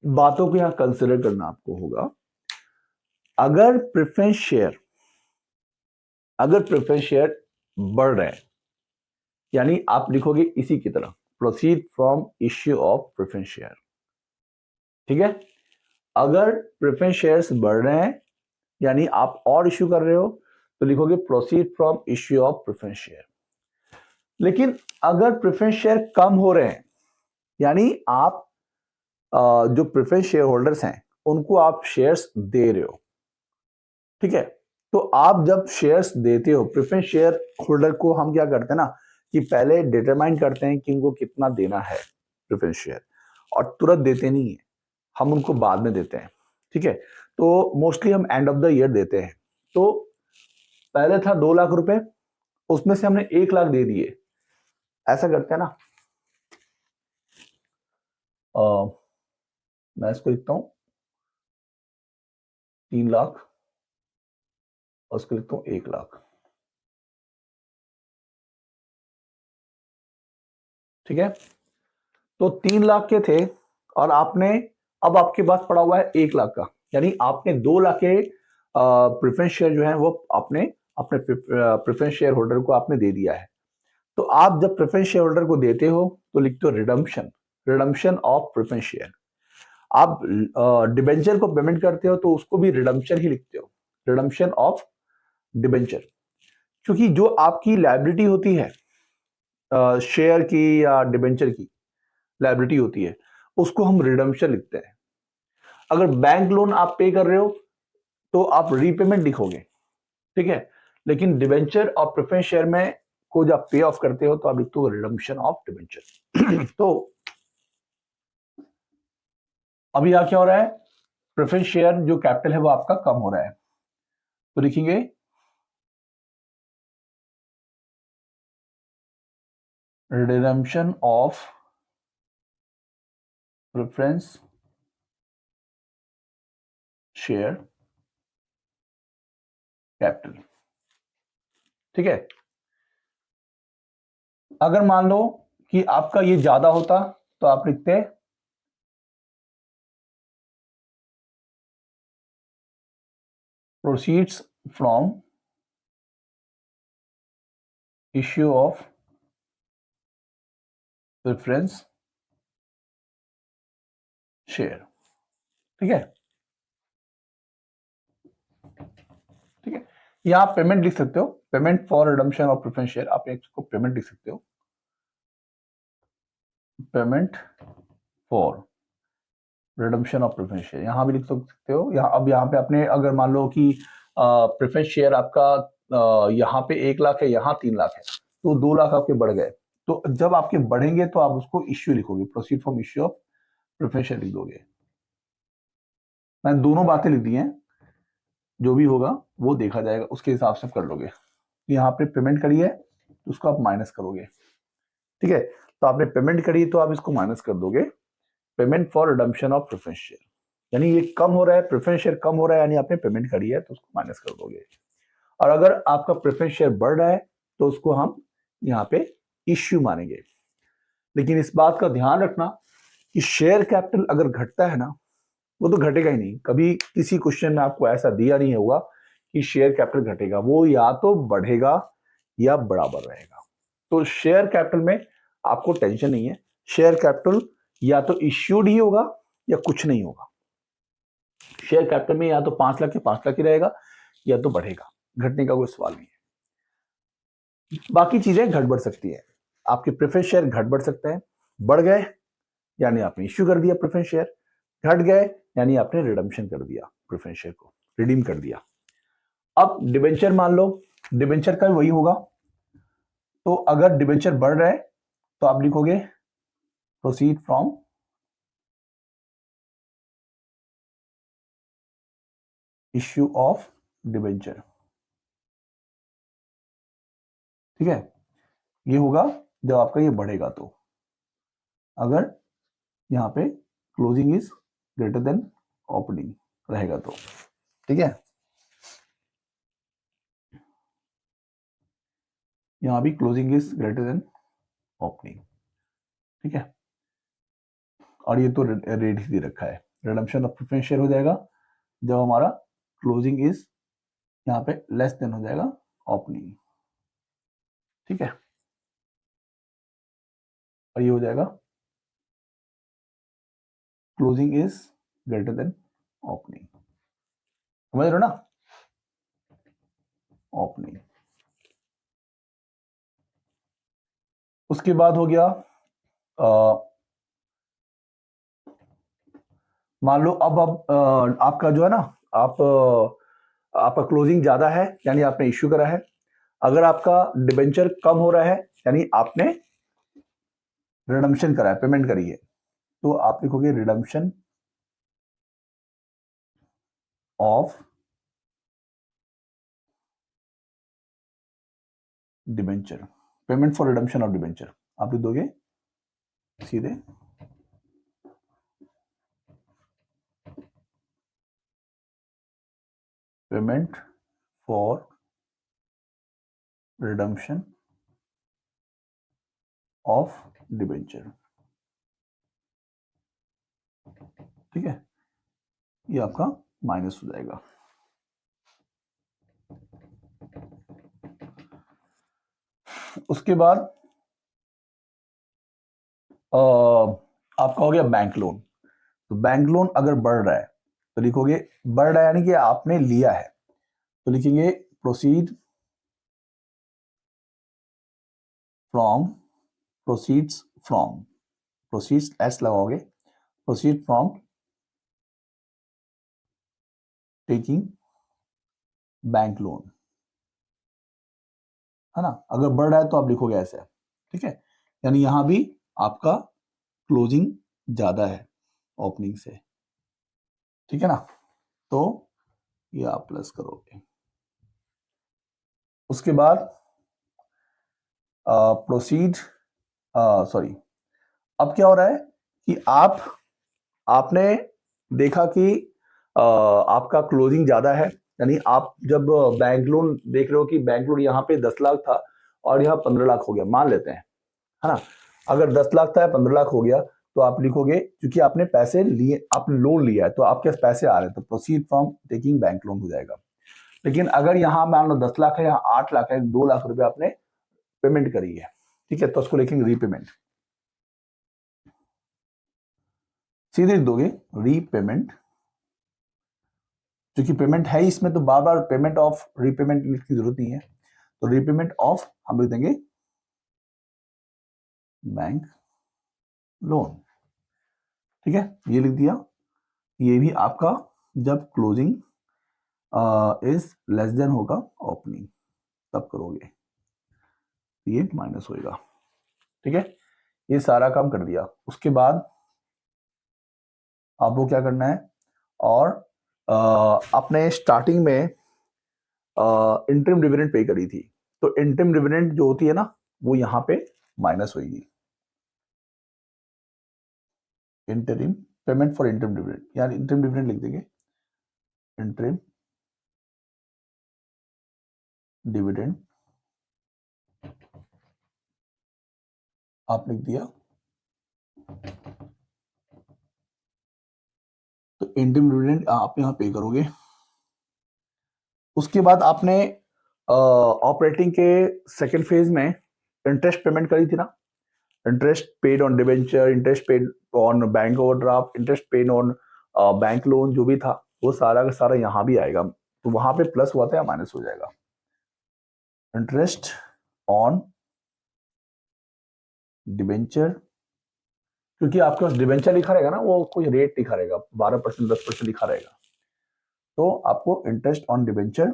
बातों को यहां कंसिडर करना आपको होगा। अगर प्रेफरेंस शेयर बढ़ रहे हैं, यानी आप लिखोगे इसी की तरह proceed from issue of preference share. ठीक है, अगर प्रेफरेंस शेयर्स बढ़ रहे हैं यानी आप और इश्यू कर रहे हो तो लिखोगे proceed from issue of preference share. लेकिन अगर प्रेफरेंस शेयर कम हो रहे हैं यानी आप जो प्रेफरेंस शेयर होल्डर्स हैं उनको आप शेयर्स दे रहे हो। ठीक है, तो आप जब शेयर्स देते हो प्रेफरेंस शेयर होल्डर को, हम क्या करते हैं ना कि पहले डिटरमाइन करते हैं कि उनको कितना देना है प्रेफरेंस शेयर, और तुरंत देते नहीं है, हम उनको बाद में देते हैं। ठीक है, तो मोस्टली हम एंड ऑफ द ईयर देते हैं। तो पहले था 2 लाख रुपए, उसमें से हमने 1 लाख दे दिए, ऐसा करते हैं ना। मैं इसको लिखता हूं 3 लाख और उसको लिखता हूं 1 लाख। ठीक है, तो 3 लाख के थे और आपने, अब आपके पास पड़ा हुआ है 1 लाख का, यानी आपने 2 लाख के प्रेफरेंस शेयर जो है वो आपने अपने प्रेफरेंस शेयर होल्डर को आपने दे दिया है। तो आप जब प्रेफरेंस शेयर होल्डर को देते हो तो लिखते हो रिडम्पशन ऑफ प्रेफरेंस शेयर। आप डिबेंचर को पेमेंट करते हो तो उसको भी रिडम्पशन ही लिखते हो, रिडम्पशन ऑफ डिबेंचर। क्योंकि जो आपकी लायबिलिटी होती है शेयर की या डिबेंचर की लायबिलिटी होती है, उसको हम रिडम्पशन लिखते हैं। अगर बैंक लोन आप पे कर रहे हो तो आप रीपेमेंट लिखोगे। ठीक है, लेकिन डिबेंचर और प्रेफरेंस शेयर में को जब पे ऑफ करते हो तो आप लिखते हो रिडम्पशन ऑफ डिबेंचर। तो अभी यहां क्या हो रहा है, प्रेफरेंस शेयर जो कैपिटल है वो आपका कम हो रहा है, तो लिखेंगे redemption of preference share capital. ठीक है, अगर मान लो कि आपका ये ज्यादा होता तो आप लिखते proceeds from issue of preference share. ठीक है, ठीक है, यहां आप पेमेंट लिख सकते हो, payment for redemption of preference share, आप इसको पेमेंट लिख सकते हो, payment for redemption of preference share यहां भी लिख सकते हो। यहाँ अब यहाँ पे आपने अगर मान लो कि प्रेफरेंस शेयर आपका यहाँ पे 1 लाख है, यहाँ 3 लाख है, तो 2 लाख आपके बढ़ गए। तो जब आपके बढ़ेंगे तो आप उसको इश्यू लिखोगे, proceed from issue of preference share लिख दोगे। मैंने दोनों बातें लिख दी हैं, जो भी होगा वो देखा जाएगा, उसके हिसाब से कर लोगे। यहाँ पे पेमेंट करी है तो उसको आप माइनस करोगे। ठीक है, तो आपने पेमेंट करी तो आप इसको माइनस कर दोगे, payment for redemption of preference share, यानी ये कम हो रहा है, प्रेफरेंस शेयर कम हो रहा है, यानी आपने पेमेंट करी है तो उसको माइनस कर दोगे। और अगर आपका प्रेफरेंस शेयर बढ़ रहा है तो उसको हम यहाँ पे इश्यू मानेंगे। लेकिन इस बात का ध्यान रखना कि शेयर कैपिटल अगर घटता है ना, वो तो घटेगा ही नहीं, कभी किसी क्वेश्चन में आपको ऐसा दिया नहीं होगा कि शेयर कैपिटल घटेगा, वो या तो बढ़ेगा या बराबर रहेगा। तो शेयर कैपिटल में आपको टेंशन नहीं है, शेयर कैपिटल या तो इश्यूड ही होगा या कुछ नहीं होगा। शेयर कैपिटल में या तो 5 लाख के 5 लाख ही रहेगा या तो बढ़ेगा, घटने का कोई सवाल नहीं है। बाकी चीजें घट बढ़ सकती है, आपके प्रेफरेंस शेयर घट बढ़ सकता है, बढ़ गए यानी आपने इश्यू कर दिया प्रेफरेंस शेयर, घट गए यानी आपने रिडम्पशन कर दिया, प्रेफरेंस शेयर को रिडीम कर दिया। अब डिबेंचर मान लो, डिबेंचर का वही होगा, तो अगर डिबेंचर बढ़ रहा है तो आप लिखोगे proceed from issue of debenture, ठीक है। ये होगा जब आपका ये बढ़ेगा, तो अगर यहाँ पे closing is greater than opening रहेगा तो, ठीक है। यहाँ भी closing is greater than opening, ठीक है। और ये तो रेट ही दे रखा है। रिडम्पशन ऑफ प्रेफरेंस शेयर हो जाएगा जब हमारा क्लोजिंग इज यहाँ पे लेस देन हो जाएगा ओपनिंग, ठीक है। और ये हो जाएगा closing is greater than opening, समझ रहे हो ना, ओपनिंग। उसके बाद हो गया मान लो अब आपका जो है ना, आपका क्लोजिंग ज्यादा है यानी आपने इश्यू करा है। अगर आपका डिबेंचर कम हो रहा है यानी आपने रिडम्पशन करा है, पेमेंट करी है, तो आप लिखोगे redemption of debenture, payment for redemption of debenture आप लिख दोगे सीधे payment for redemption of debenture, ठीक है। ये आपका माइनस हो जाएगा। उसके बाद आपका हो गया बैंक लोन। तो बैंक लोन अगर बढ़ रहा है तो लिखोगे, बढ़ रहा है यानी कि आपने लिया है, तो लिखेंगे proceed from, proceeds from, proceeds S लगाओगे, proceed from taking bank loan, है ना। अगर बढ़ रहा है तो आप लिखोगे ऐसे, ठीक है। यानी यहां भी आपका क्लोजिंग ज्यादा है ओपनिंग से, ठीक है ना। तो ये आप प्लस करोगे। उसके बाद प्रोसीड, सॉरी, अब क्या हो रहा है कि आपने देखा कि आपका क्लोजिंग ज्यादा है, यानी आप जब बैंक लोन देख रहे हो कि बैंक लोन यहाँ पे 10 लाख था और यहाँ 15 लाख हो गया, मान लेते हैं, है ना। अगर 10 लाख था 15 लाख हो गया, तो आप लिखोगे क्योंकि आपने पैसे लिए, आपने लोन लिया है तो आपके पास पैसे आ रहे हैं, तो proceed from taking bank loan हो जाएगा। लेकिन अगर यहाँ मान लो 10 लाख है, यहाँ 8 लाख है, 2 लाख रुपए आपने पेमेंट करी है, ठीक है, तो उसको लिखेंगे रीपेमेंट, सीधे लिख दोगे रीपेमेंट, क्योंकि पेमेंट है इसमें तो बार बार पेमेंट ऑफ रीपेमेंट लिखने की जरूरत नहीं है, तो रीपेमेंट ऑफ हम लिख देंगे बैंक लोन, ठीक है। ये लिख दिया। ये भी आपका जब क्लोजिंग इज लेस देन होगा ओपनिंग तब करोगे, ये माइनस होएगा, ठीक है। ये सारा काम कर दिया। उसके बाद आपको क्या करना है, और आपने स्टार्टिंग में इंटरिम डिविडेंड पे करी थी, तो इंटरिम डिविडेंड जो होती है ना वो यहाँ पे माइनस होगी। Interim payment for interim dividend, यार इंटरिम डिविडेंड लिख देंगे, इंटरिम डिविडेंड आप लिख दिया, तो इंटरिम डिविडेंड आप यहाँ पे करोगे। उसके बाद आपने ऑपरेटिंग के सेकेंड फेज में इंटरेस्ट पेमेंट करी थी ना, interest paid on debenture, interest paid on bank overdraft, interest paid on bank loan, जो भी था वो सारा का सारा यहाँ भी आएगा, तो वहां पे प्लस हुआ था या माइनस हो जाएगा। इंटरेस्ट ऑन डिबेंचर, क्योंकि आपके पास डिबेंचर लिखा रहेगा ना, वो कोई रेट लिखा रहेगा, 12% 10% लिखा रहेगा, तो आपको इंटरेस्ट ऑन डिबेंचर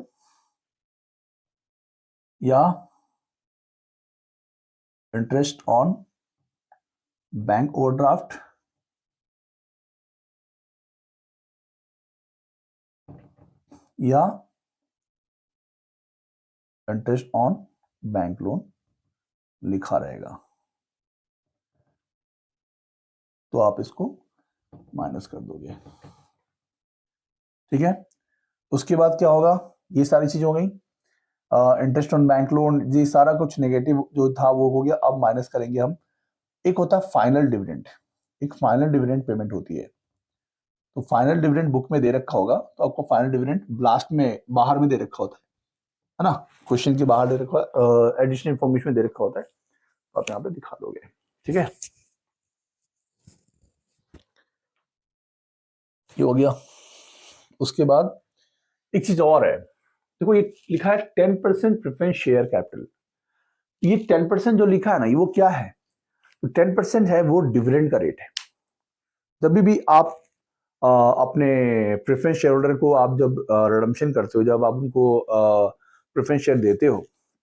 या इंटरेस्ट ऑन बैंक ओवरड्राफ्ट या इंटरेस्ट ऑन बैंक लोन लिखा रहेगा, तो आप इसको माइनस कर दोगे। ठीक है, उसके बाद क्या होगा, ये सारी चीज हो गई, इंटरेस्ट ऑन बैंक लोन, ये सारा कुछ नेगेटिव जो था वो हो गया। अब माइनस करेंगे हम, एक होता है फाइनल डिविडेंड, एक फाइनल डिविडेंड पेमेंट होती है। तो फाइनल डिविडेंड बुक में दे रखा होगा, तो आपको फाइनल डिविडेंड लास्ट में बाहर में दे रखा होता है ना, क्वेश्चन के बाहर दे रखा है, एडिशनल इंफॉर्मेशन में दे रखा होता है, तो आप यहाँ पे दिखा दोगे। ठीक है, ये हो गया। उसके बाद एक चीज और है, देखो ये लिखा है 10% प्रेफरेंस शेयर कैपिटल। ये 10% जो लिखा है ना, ये वो क्या है, तो 10% है वो डिविडेंड का रेट है। जब भी आप अपने प्रेफरेंस शेयर होल्डर को आप जब रिडम्पशन करते हो, जब आप उनको प्रेफरेंस शेयर देते हो,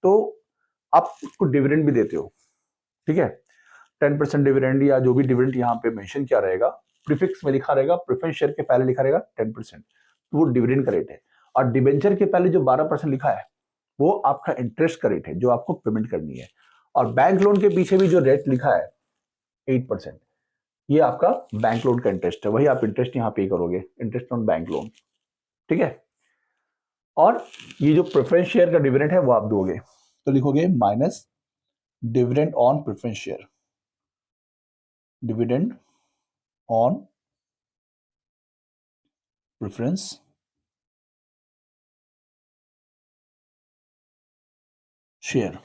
तो आप उसको डिविडेंड भी देते हो। ठीक है, 10% डिविडेंड या जो भी डिविडेंड यहाँ पे मेंशन किया रहेगा, प्रीफिक्स में लिखा रहेगा, प्रेफरेंस शेयर के पहले लिखा रहेगा 10%, तो वो डिविडेंड का रेट है। और डिबेंचर के पहले जो 12% लिखा है वो आपका इंटरेस्ट का रेट है, जो आपको पेमेंट करनी है। और बैंक लोन के पीछे भी जो रेट लिखा है 8%, ये आपका बैंक लोन का इंटरेस्ट है, वही आप इंटरेस्ट यहाँ पे करोगे, इंटरेस्ट ऑन बैंक लोन। ठीक है, और ये जो प्रेफरेंस शेयर का डिविडेंड है वो आप दोगे, तो लिखोगे minus dividend on preference share, dividend on preference share,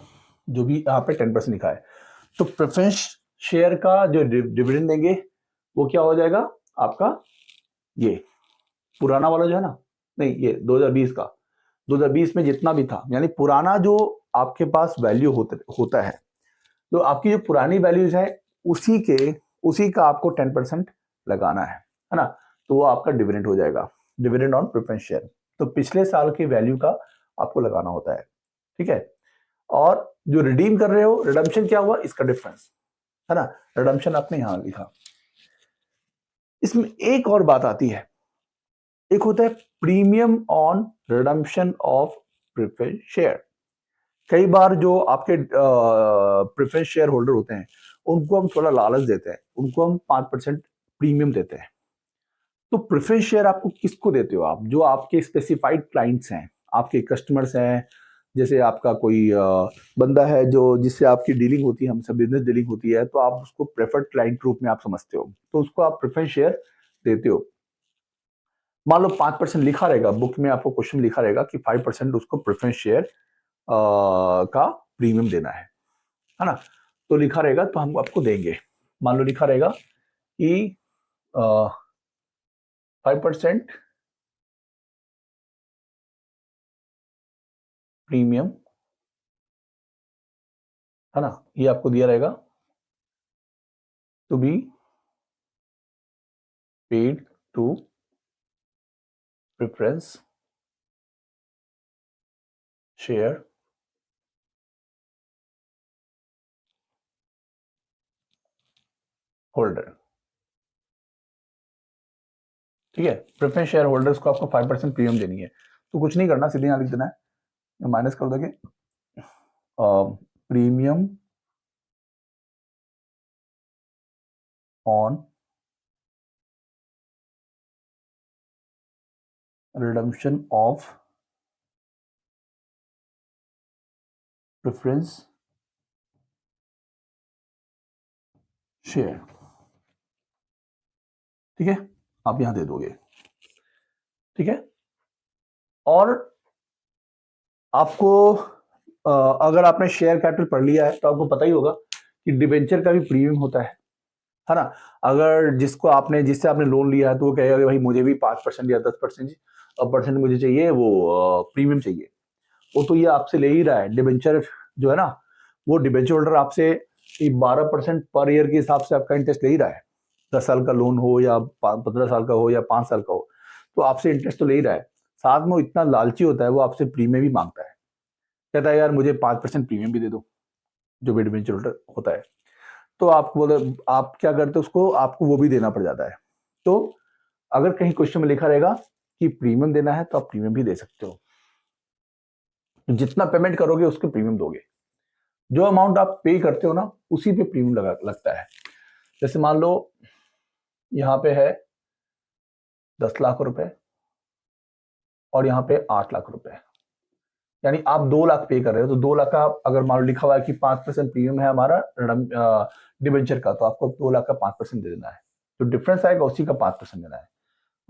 जो भी यहाँ पे 10% लिखा है। तो प्रेफरेंस शेयर का जो डिविडेंड देंगे वो क्या हो जाएगा आपका, ये पुराना वाला जो है ना, नहीं ये 2020 का, 2020 में जितना भी था, यानी पुराना जो आपके पास वैल्यू होता है, तो आपकी जो पुरानी वैल्यूज है उसी का आपको 10% लगाना है ना, तो वो आपका डिविडेंड हो जाएगा, डिविडेंड ऑन प्रेफरेंस शेयर। तो पिछले साल की वैल्यू का आपको लगाना होता है। ठीक है, और जो रिडीम कर रहे हो, रिडम्पशन क्या हुआ इसका डिफरेंस है ना, रिडम्पशन आपने यहां लिखा। इसमें एक और बात आती है, एक होता है premium on redemption of preference share. कई बार जो आपके प्रेफरेंस शेयर होल्डर होते हैं उनको हम थोड़ा लालच देते हैं, उनको हम 5% प्रीमियम देते हैं। तो प्रेफरेंस शेयर आपको किसको देते हो आप, जो आपके स्पेसिफाइड क्लाइंट्स हैं, आपके कस्टमर्स हैं, जैसे आपका कोई बंदा है जो जिससे आपकी डीलिंग होती है, हमसे बिजनेस डीलिंग होती है, तो आप उसको प्रेफर्ड क्लाइंट रूप में आप समझते हो, तो उसको आप प्रेफरेंस शेयर देते हो। मान लो 5% लिखा रहेगा बुक में, आपको क्वेश्चन लिखा रहेगा कि 5% उसको प्रेफरेंस शेयर का प्रीमियम देना है ना, तो लिखा रहेगा तो हम आपको देंगे। मान लो लिखा रहेगा कि 5% प्रीमियम, है ना, ये आपको दिया रहेगा to be paid to preference share holder. ठीक है, प्रेफरेंस शेयर होल्डर्स को आपको 5% प्रीमियम देनी है, तो कुछ नहीं करना, सीधे यहां लिख देना है, माइनस कर दोगे premium on redemption of preference share. ठीक है, आप यहां दे दोगे। ठीक है, और आपको अगर आपने शेयर कैपिटल पढ़ लिया है तो आपको पता ही होगा कि डिबेंचर का भी प्रीमियम होता है ना। अगर जिससे आपने लोन लिया है तो वो कहेगा कि भाई मुझे भी 5% या 10% मुझे चाहिए, वो प्रीमियम चाहिए, वो तो ये आपसे ले ही रहा है। डिबेंचर जो है ना, वो डिबेंचर होल्डर आपसे 12% पर ईयर के हिसाब से आपका इंटरेस्ट ले ही रहा है। 10 साल का लोन हो या 15 साल का हो या 5 साल का हो, तो आपसे इंटरेस्ट तो ले ही रहा है। साथ में वो इतना लालची होता है, वो आपसे प्रीमियम भी मांगता है, कहता है यार मुझे 5% प्रीमियम भी दे दो, जो भी डिबेंचर होल्डर होता है। तो आप बोले, आप क्या करते हो, उसको आपको वो भी देना पड़ जाता है। तो अगर कहीं क्वेश्चन में लिखा रहेगा कि प्रीमियम देना है तो आप प्रीमियम भी दे सकते हो, जितना पेमेंट करोगे उसके प्रीमियम दोगे, जो अमाउंट आप पे करते हो ना उसी पे प्रीमियम लगता है। जैसे मान लो यहाँ पे है 10 लाख रुपए और यहाँ पे 8 लाख रुपए, यानी आप 2 लाख पे कर रहे हो, तो 2 लाख का अगर मान लो लिखा हुआ है कि 5% प्रीमियम है हमारा डिबेंचर का, तो आपको 2 लाख का 5% दे देना है, तो डिफरेंस आएगा उसी का 5% देना है।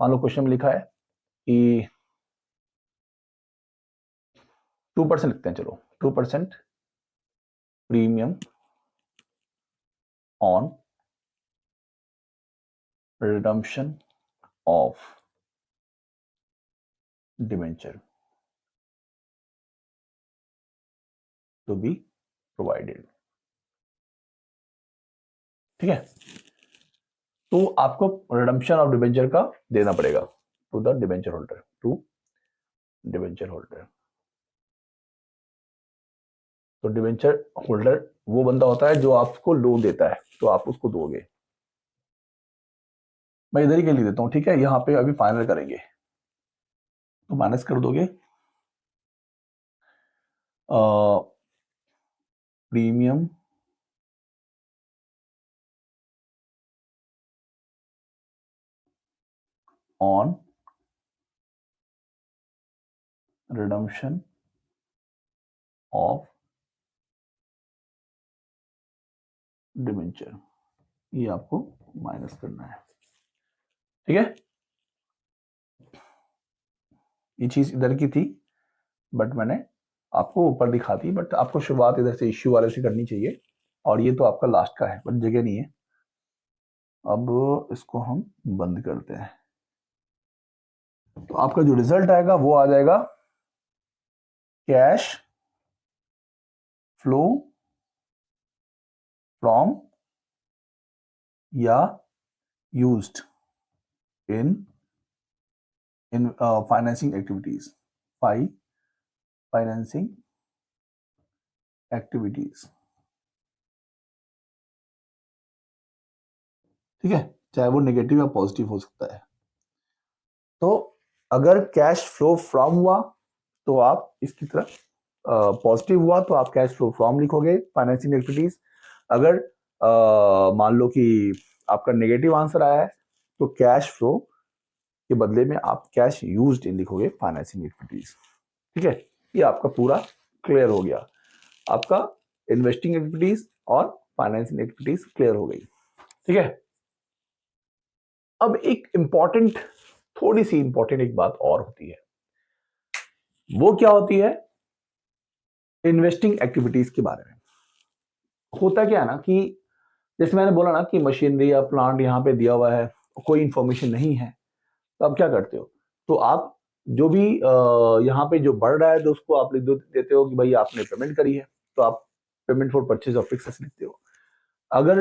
मान लो क्वेश्चन में लिखा है कि 2% लिखते हैं, चलो 2% premium on redemption of debenture to be provided. ठीक है, तो आपको रिडम्पशन ऑफ डिबेंचर का देना पड़ेगा to the debenture holder, to debenture holder. तो डिबेंचर होल्डर वो बंदा होता है जो आपको लोन देता है, तो आप उसको दोगे। मैं इधर ही के लिए देता हूं, ठीक है, यहां पे अभी फाइनल करेंगे, तो माइनस कर दोगे premium on redemption of debenture, ये आपको माइनस करना है। ठीक है, ये चीज इधर की थी बट मैंने आपको ऊपर दिखा दी, बट आपको शुरुआत इधर से इश्यू वाले से करनी चाहिए, और ये तो आपका लास्ट का है बट जगह नहीं है। अब इसको हम बंद करते हैं, तो आपका जो रिजल्ट आएगा वो आ जाएगा कैश फ्लो फ्रॉम या used in financing activities, financing activities. ठीक है, चाहे वो नेगेटिव या पॉजिटिव हो सकता है। तो अगर कैश फ्लो फ्रॉम हुआ तो आप इसकी तरफ, पॉजिटिव हुआ तो आप कैश फ्लो फ्रॉम लिखोगे फाइनेंसिंग एक्टिविटीज। अगर मान लो कि आपका नेगेटिव आंसर आया है तो कैश फ्लो के बदले में आप कैश यूज्ड इन लिखोगे फाइनेंसिंग एक्टिविटीज। ठीक है, ये आपका पूरा क्लियर हो गया, आपका इन्वेस्टिंग एक्टिविटीज और फाइनेंसिंग एक्टिविटीज क्लियर हो गई। ठीक है, अब एक इंपॉर्टेंट, थोड़ी सी इंपॉर्टेंट एक बात और होती है, वो क्या होती है, इन्वेस्टिंग एक्टिविटीज के बारे में। होता क्या है ना कि जैसे मैंने बोला ना कि मशीनरी या प्लांट यहाँ पे दिया हुआ है, कोई इंफॉर्मेशन नहीं है, तो आप क्या करते हो, तो आप जो भी यहाँ पे जो बढ़ रहा है तो उसको आप लिख देते हो कि भाई आपने पेमेंट करी है, तो आप payment for purchase of fix लिखते हो। अगर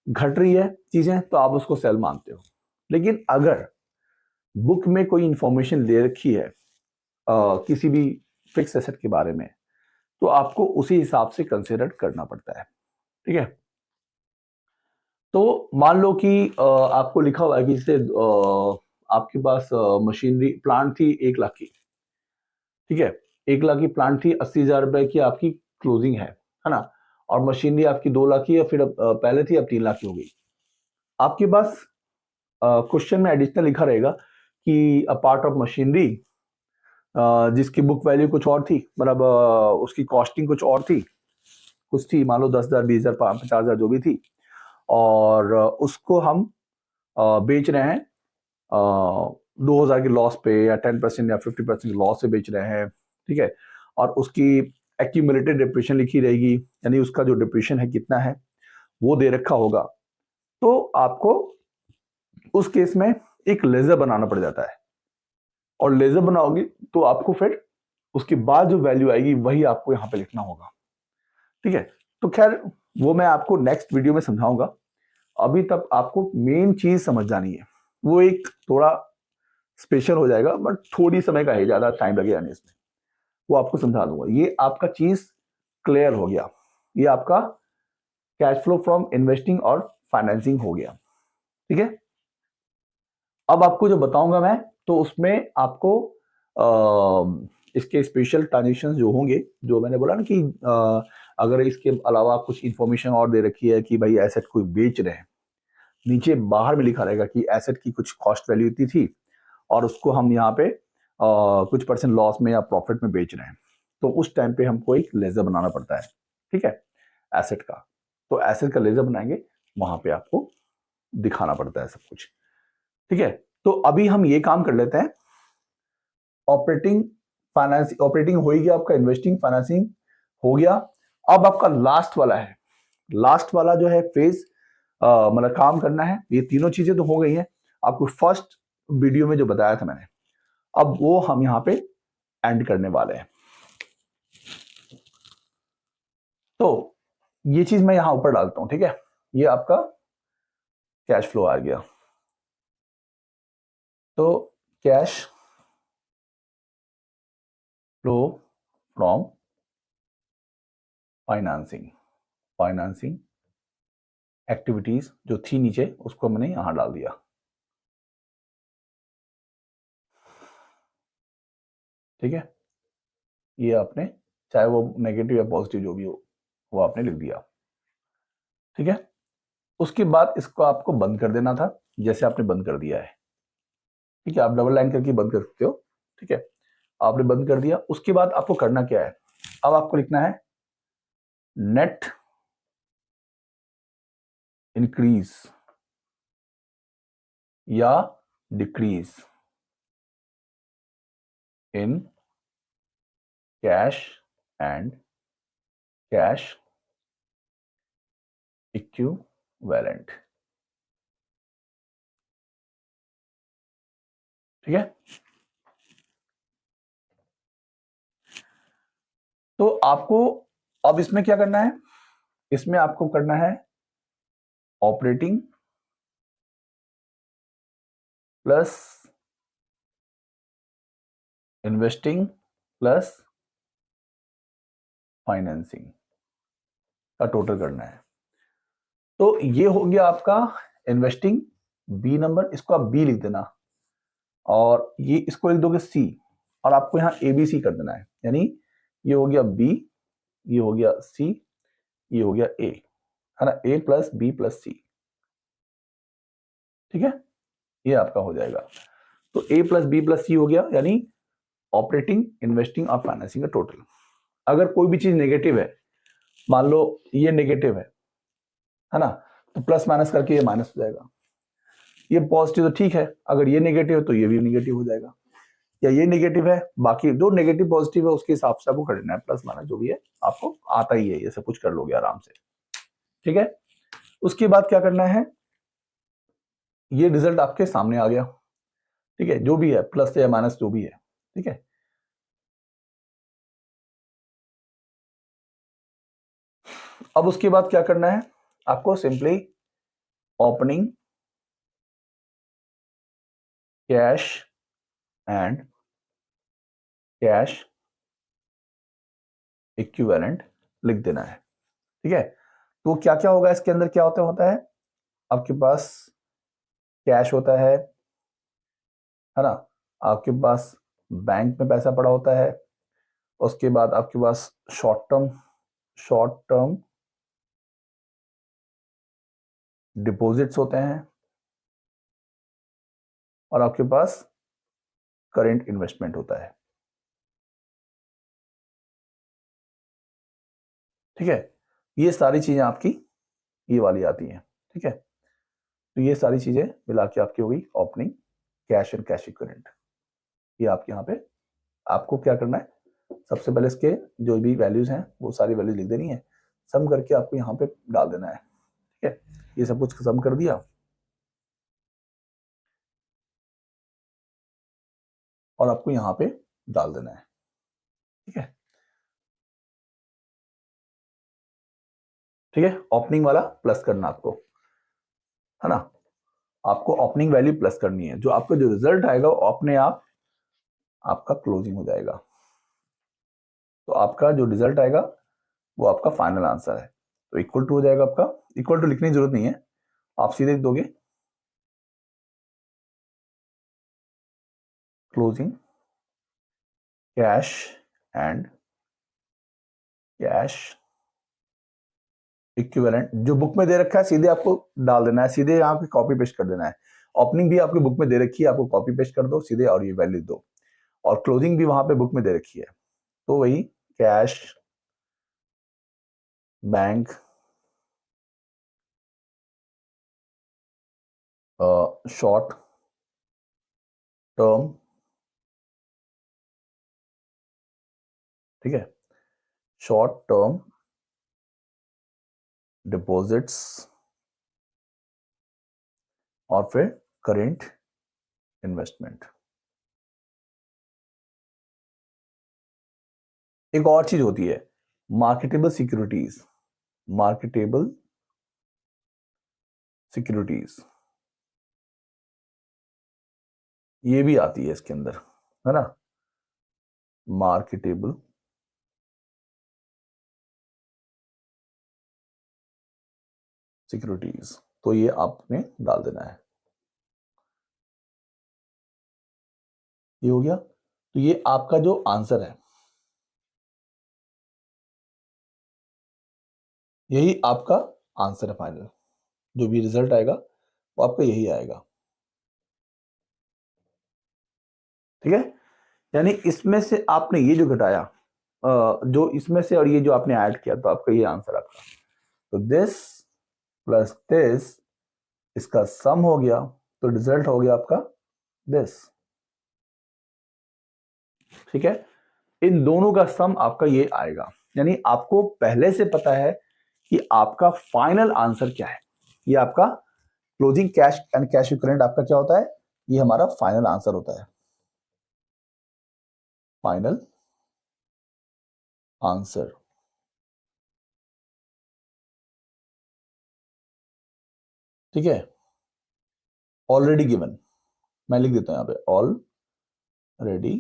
घट रही है चीजें तो आप उसको सेल मानते हो। लेकिन अगर बुक में कोई इंफॉर्मेशन दे रखी है किसी भी फिक्स एसेट के बारे में, तो आपको उसी हिसाब से कंसिडर करना पड़ता है। ठीक है, तो मान लो कि आपको लिखा हुआ है कि जैसे आपके पास मशीनरी प्लांट थी 1 लाख की, ठीक है, 1 लाख की प्लांट थी, 80,000 रुपए की आपकी क्लोजिंग है ना, और मशीनरी आपकी 2 लाख की, या फिर पहले थी अब 3 लाख की हो गई। आपके पास क्वेश्चन में एडिशनल लिखा रहेगा कि अ पार्ट ऑफ मशीनरी जिसकी बुक वैल्यू कुछ और थी, मतलब उसकी कॉस्टिंग कुछ और थी, कुछ थी, मान लो 10,000 20,000 50,000 जो भी थी, और उसको हम बेच रहे हैं 2,000 के लॉस पे, या 10% या 50% लॉस से बेच रहे हैं। ठीक है, और उसकी एक्यूमुलेटेड डिप्रेशन लिखी रहेगी, यानी उसका जो डिप्रेशन है कितना है वो दे रखा होगा। तो आपको उस केस में एक लेजर बनाना पड़ जाता है, और लेजर बनाओगे तो आपको फिर उसके बाद जो वैल्यू आएगी वही आपको यहाँ पे लिखना होगा। ठीक है, तो खैर वो मैं आपको नेक्स्ट वीडियो में समझाऊंगा, अभी तक आपको मेन चीज समझ जानी है, वो एक थोड़ा स्पेशल हो जाएगा बट थोड़ी समय का है, ज्यादा टाइम लगेगा नहीं इसमें, वो आपको समझा दूंगा। ये आपका चीज क्लियर हो गया, ये आपका कैश फ्लो फ्रॉम इन्वेस्टिंग और फाइनेंसिंग हो गया। ठीक है, अब आपको जो बताऊंगा मैं, तो उसमें आपको इसके स्पेशल ट्रांजेक्शन जो होंगे, जो मैंने बोला ना कि अगर इसके अलावा कुछ इंफॉर्मेशन और दे रखी है कि भाई एसेट कोई बेच रहे हैं, नीचे बाहर में लिखा रहेगा कि एसेट की कुछ कॉस्ट वैल्यू इतनी थी और उसको हम यहाँ पे कुछ परसेंट लॉस में या प्रॉफिट में बेच रहे हैं, तो उस टाइम पे हमको एक लेजर बनाना पड़ता है, ठीक है, एसेट का। तो एसेट का लेजर बनाएंगे, वहां पे आपको दिखाना पड़ता है सब कुछ, ठीक है। तो अभी हम ये काम कर लेते हैं। ऑपरेटिंग फाइनेंस, ऑपरेटिंग हो गया आपका, इन्वेस्टिंग फाइनेंसिंग हो गया। अब आपका लास्ट वाला है, लास्ट वाला जो है फेज, मतलब काम करना है। ये तीनों चीजें तो हो गई हैं आपको फर्स्ट वीडियो में जो बताया था मैंने, अब वो हम यहाँ पे एंड करने वाले हैं। तो ये चीज मैं यहां ऊपर डालता हूं, ठीक है। ये आपका कैश फ्लो आ गया। तो cash flow from financing, financing activities जो थी नीचे, उसको मैंने यहां डाल दिया, ठीक है। ये आपने, चाहे वो नेगेटिव या पॉजिटिव जो भी हो, वो आपने लिख दिया, ठीक है। उसके बाद इसको आपको बंद कर देना था, जैसे आपने बंद कर दिया है, ठीक है। आप डबल लाइन करके बंद कर सकते हो, ठीक है। आपने बंद कर दिया, उसके बाद आपको करना क्या है, अब आपको लिखना है नेट इंक्रीज या decrease in cash and cash equivalent, ठीक है। तो आपको अब इसमें क्या करना है, इसमें आपको करना है operating plus investing plus financing का टोटल करना है। तो ये हो गया आपका इन्वेस्टिंग, बी नंबर, इसको आप बी लिख देना, और ये इसको लिख दोगे सी, और आपको यहाँ ए बी सी कर देना है, यानी ये हो गया बी, ये हो गया सी, ये हो गया ए, है ना, ए प्लस बी प्लस सी, ठीक है। ये आपका हो जाएगा। तो ए प्लस बी प्लस सी हो गया, यानी ऑपरेटिंग, इन्वेस्टिंग और फाइनेंसिंग का टोटल। अगर कोई भी चीज नेगेटिव है, मान लो ये नेगेटिव है ना, तो प्लस माइनस करके ये माइनस हो जाएगा। ये पॉजिटिव तो ठीक है, अगर ये नेगेटिव है तो ये भी नेगेटिव हो जाएगा, या ये नेगेटिव है, बाकी दो नेगेटिव पॉजिटिव है, उसके हिसाब से आपको करना है, प्लस माइनस जो भी है आपको आता ही है, ये सब कुछ कर लोगे आराम से, ठीक है। उसके बाद क्या करना है, ये रिजल्ट आपके सामने आ गया, ठीक है, जो भी है प्लस या माइनस जो भी है, ठीक है। अब उसके बाद क्या करना है, आपको simply opening cash and cash equivalent लिख देना है, ठीक है। तो क्या क्या होगा इसके अंदर, क्या होता है, आपके पास कैश होता है ना, आपके पास बैंक में पैसा पड़ा होता है, उसके बाद आपके पास शॉर्ट टर्म डिपॉजिट्स होते हैं, और आपके पास करेंट इन्वेस्टमेंट होता है, ठीक है। ये सारी चीजें आपकी ये वाली आती हैं, ठीक है। तो ये सारी चीजें मिला के आपकी होगी opening cash and cash equivalent. ये आपके यहाँ पे आपको क्या करना है, सबसे पहले इसके जो भी वैल्यूज हैं वो सारी वैल्यूज लिख देनी है, सम करके आपको यहाँ पे डाल देना है, ठीक है। ये सब कुछ सम कर दिया, और आपको यहाँ पे डाल देना है, ठीक है, ठीक है। ओपनिंग वाला प्लस करना आपको, है ना, आपको ओपनिंग वैल्यू प्लस करनी है, जो आपका जो रिजल्ट आएगा वो अपने आप आपका क्लोजिंग हो जाएगा। तो आपका जो रिजल्ट आएगा वो आपका फाइनल आंसर है, तो इक्वल टू हो जाएगा आपका, इक्वल टू लिखने की जरूरत नहीं है, आप सीधे लिख दोगे closing cash and cash equivalent जो बुक में दे रखा है सीधे आपको डाल देना है, सीधे यहाँ पे कॉपी पेस्ट कर देना है। ओपनिंग भी आपकी बुक में दे रखी है, आपको कॉपी पेस्ट कर दो सीधे और ये वैल्यू दो, और क्लोजिंग भी वहां पे बुक में दे रखी है, तो वही कैश बैंक शॉर्ट टर्म, ठीक है, शॉर्ट टर्म डिपॉजिट्स और फिर करेंट इन्वेस्टमेंट। एक और चीज होती है मार्केटेबल सिक्योरिटीज, मार्केटेबल सिक्योरिटीज ये भी आती है इसके अंदर, है ना, मार्केटेबल सिक्योरिटीज, तो ये आपने डाल देना है। ये हो गया, तो ये आपका जो आंसर है, यही आपका आंसर है फाइनल, जो भी रिजल्ट आएगा वो आपका यही आएगा, ठीक है। यानी इसमें से आपने ये जो घटाया, जो इसमें से और ये जो आपने ऐड किया, तो आपका ये आंसर आपका, तो दिस प्लस दिस, इसका सम हो गया, तो रिजल्ट हो गया आपका दिस, ठीक है। इन दोनों का सम आपका ये आएगा, यानी आपको पहले से पता है कि आपका फाइनल आंसर क्या है। ये आपका closing cash and cash equivalent आपका क्या होता है, ये हमारा फाइनल आंसर होता है, फाइनल आंसर, ठीक है। ऑलरेडी गिवन, मैं लिख देता हूं यहां पे ऑलरेडी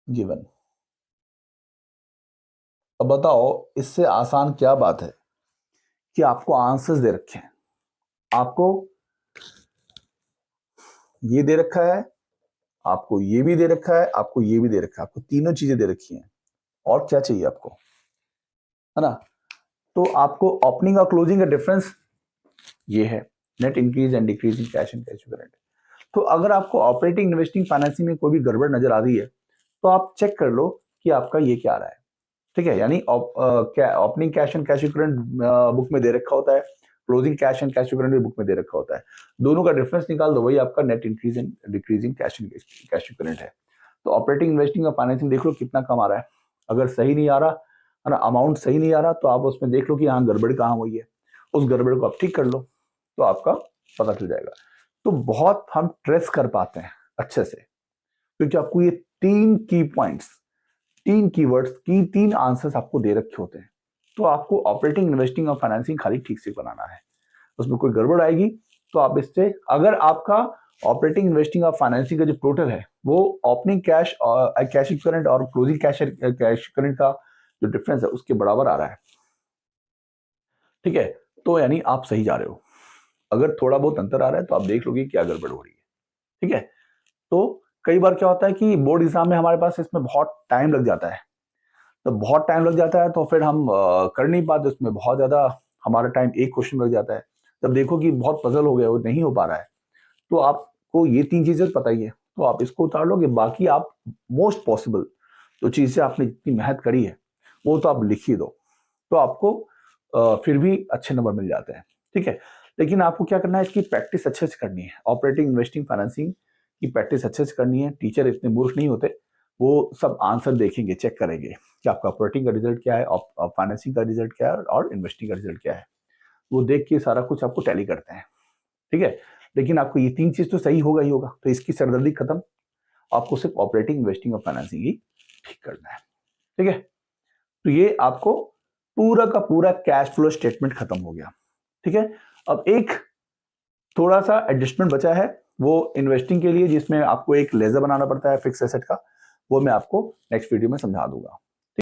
गिवन। अब बताओ इससे आसान क्या बात है कि आपको आंसर्स दे रखे हैं, आपको ये दे रखा है, आपको ये भी दे रखा है, आपको ये भी दे रखा है, आपको तीनों चीजें दे रखी हैं, और क्या चाहिए आपको, है ना। तो आपको ओपनिंग और क्लोजिंग का डिफरेंस ये है, net increase and decrease in cash and cash equivalent. तो अगर आपको ऑपरेटिंग इन्वेस्टिंग फाइनेंसिंग में कोई भी गड़बड़ नजर आ रही है, तो आप चेक कर लो कि आपका ये क्या आ रहा है, ठीक है। यानी opening cash and cash equivalent book में दे रखा होता है, closing cash and cash equivalent भी बुक में दे रखा होता है, दोनों का डिफरेंस निकाल दो, वही आपका net increase and decreasing cash and cash equivalent है। तो ऑपरेटिंग इन्वेस्टिंग और फाइनेंसिंग देख लो कितना कम आ रहा है, अगर सही नहीं आ रहा है ना, अमाउंट सही नहीं आ रहा, तो आप उसमें देख लो कि यहाँ गड़बड़ कहाँ हुई है, उस गड़बड़ को आप ठीक कर लो, तो आपका पता चल जाएगा। तो बहुत हम ट्रेस कर पाते हैं अच्छे से, क्योंकि आपको ये तीन की पॉइंट्स, तीन कीवर्ड्स की तीन आंसर्स आपको दे रखे होते हैं, तो आपको ऑपरेटिंग इन्वेस्टिंग और फाइनेंसिंग खाली ठीक से बनाना है। उसमें कोई गड़बड़ आएगी तो आप इससे, अगर आपका ऑपरेटिंग इन्वेस्टिंग और फाइनेंसिंग का जो टोटल है वो ओपनिंग कैश और कैश इक्विवेलेंट और क्लोजिंग कैश इक्विवेलेंट का जो डिफरेंस है उसके बराबर आ रहा है, ठीक है, तो यानी आप सही जा रहे हो। अगर थोड़ा बहुत अंतर आ रहा है तो आप देख लोगे क्या गड़बड़ हो रही है, ठीक है। तो कई बार क्या होता है कि बोर्ड एग्जाम में हमारे पास इसमें बहुत टाइम लग जाता है, तो बहुत टाइम लग जाता है तो फिर हम कर नहीं पाते, उसमें बहुत ज्यादा हमारा टाइम एक क्वेश्चन लग जाता है, जब देखो कि बहुत पजल हो गया, वो नहीं हो पा रहा है, तो आपको ये तीन चीजें पता ही है, तो आप इसको उतार लोगे, बाकी आप मोस्ट पॉसिबल जो चीजें आपने जितनी मेहनत करी है वो तो आप लिख ही दो, तो आपको फिर भी अच्छे नंबर मिल जाते हैं, ठीक है। लेकिन आपको क्या करना है, इसकी प्रैक्टिस अच्छे से करनी है, ऑपरेटिंग इन्वेस्टिंग फाइनेंसिंग की प्रैक्टिस अच्छे से करनी है। टीचर इतने मूर्ख नहीं होते, वो सब आंसर देखेंगे, चेक करेंगे कि आपका ऑपरेटिंग का रिजल्ट क्या है, फाइनेंसिंग का रिजल्ट क्या है और इन्वेस्टिंग का रिजल्ट क्या है, वो देख के सारा कुछ आपको टैली करते हैं, ठीक है। लेकिन आपको ये तीन चीज तो सही होगा ही होगा, तो इसकी सरदर्दी खत्म, आपको सिर्फ ऑपरेटिंग इन्वेस्टिंग और फाइनेंसिंग ही ठीक करना है, ठीक है। तो ये आपको पूरा का पूरा कैश फ्लो स्टेटमेंट खत्म हो गया, ठीक है। अब एक थोड़ा सा एडजस्टमेंट बचा है, वो इन्वेस्टिंग के लिए, जिसमें आपको एक लेजर बनाना पड़ता है फिक्स एसेट का, वो मैं आपको नेक्स्ट वीडियो में समझा दूंगा।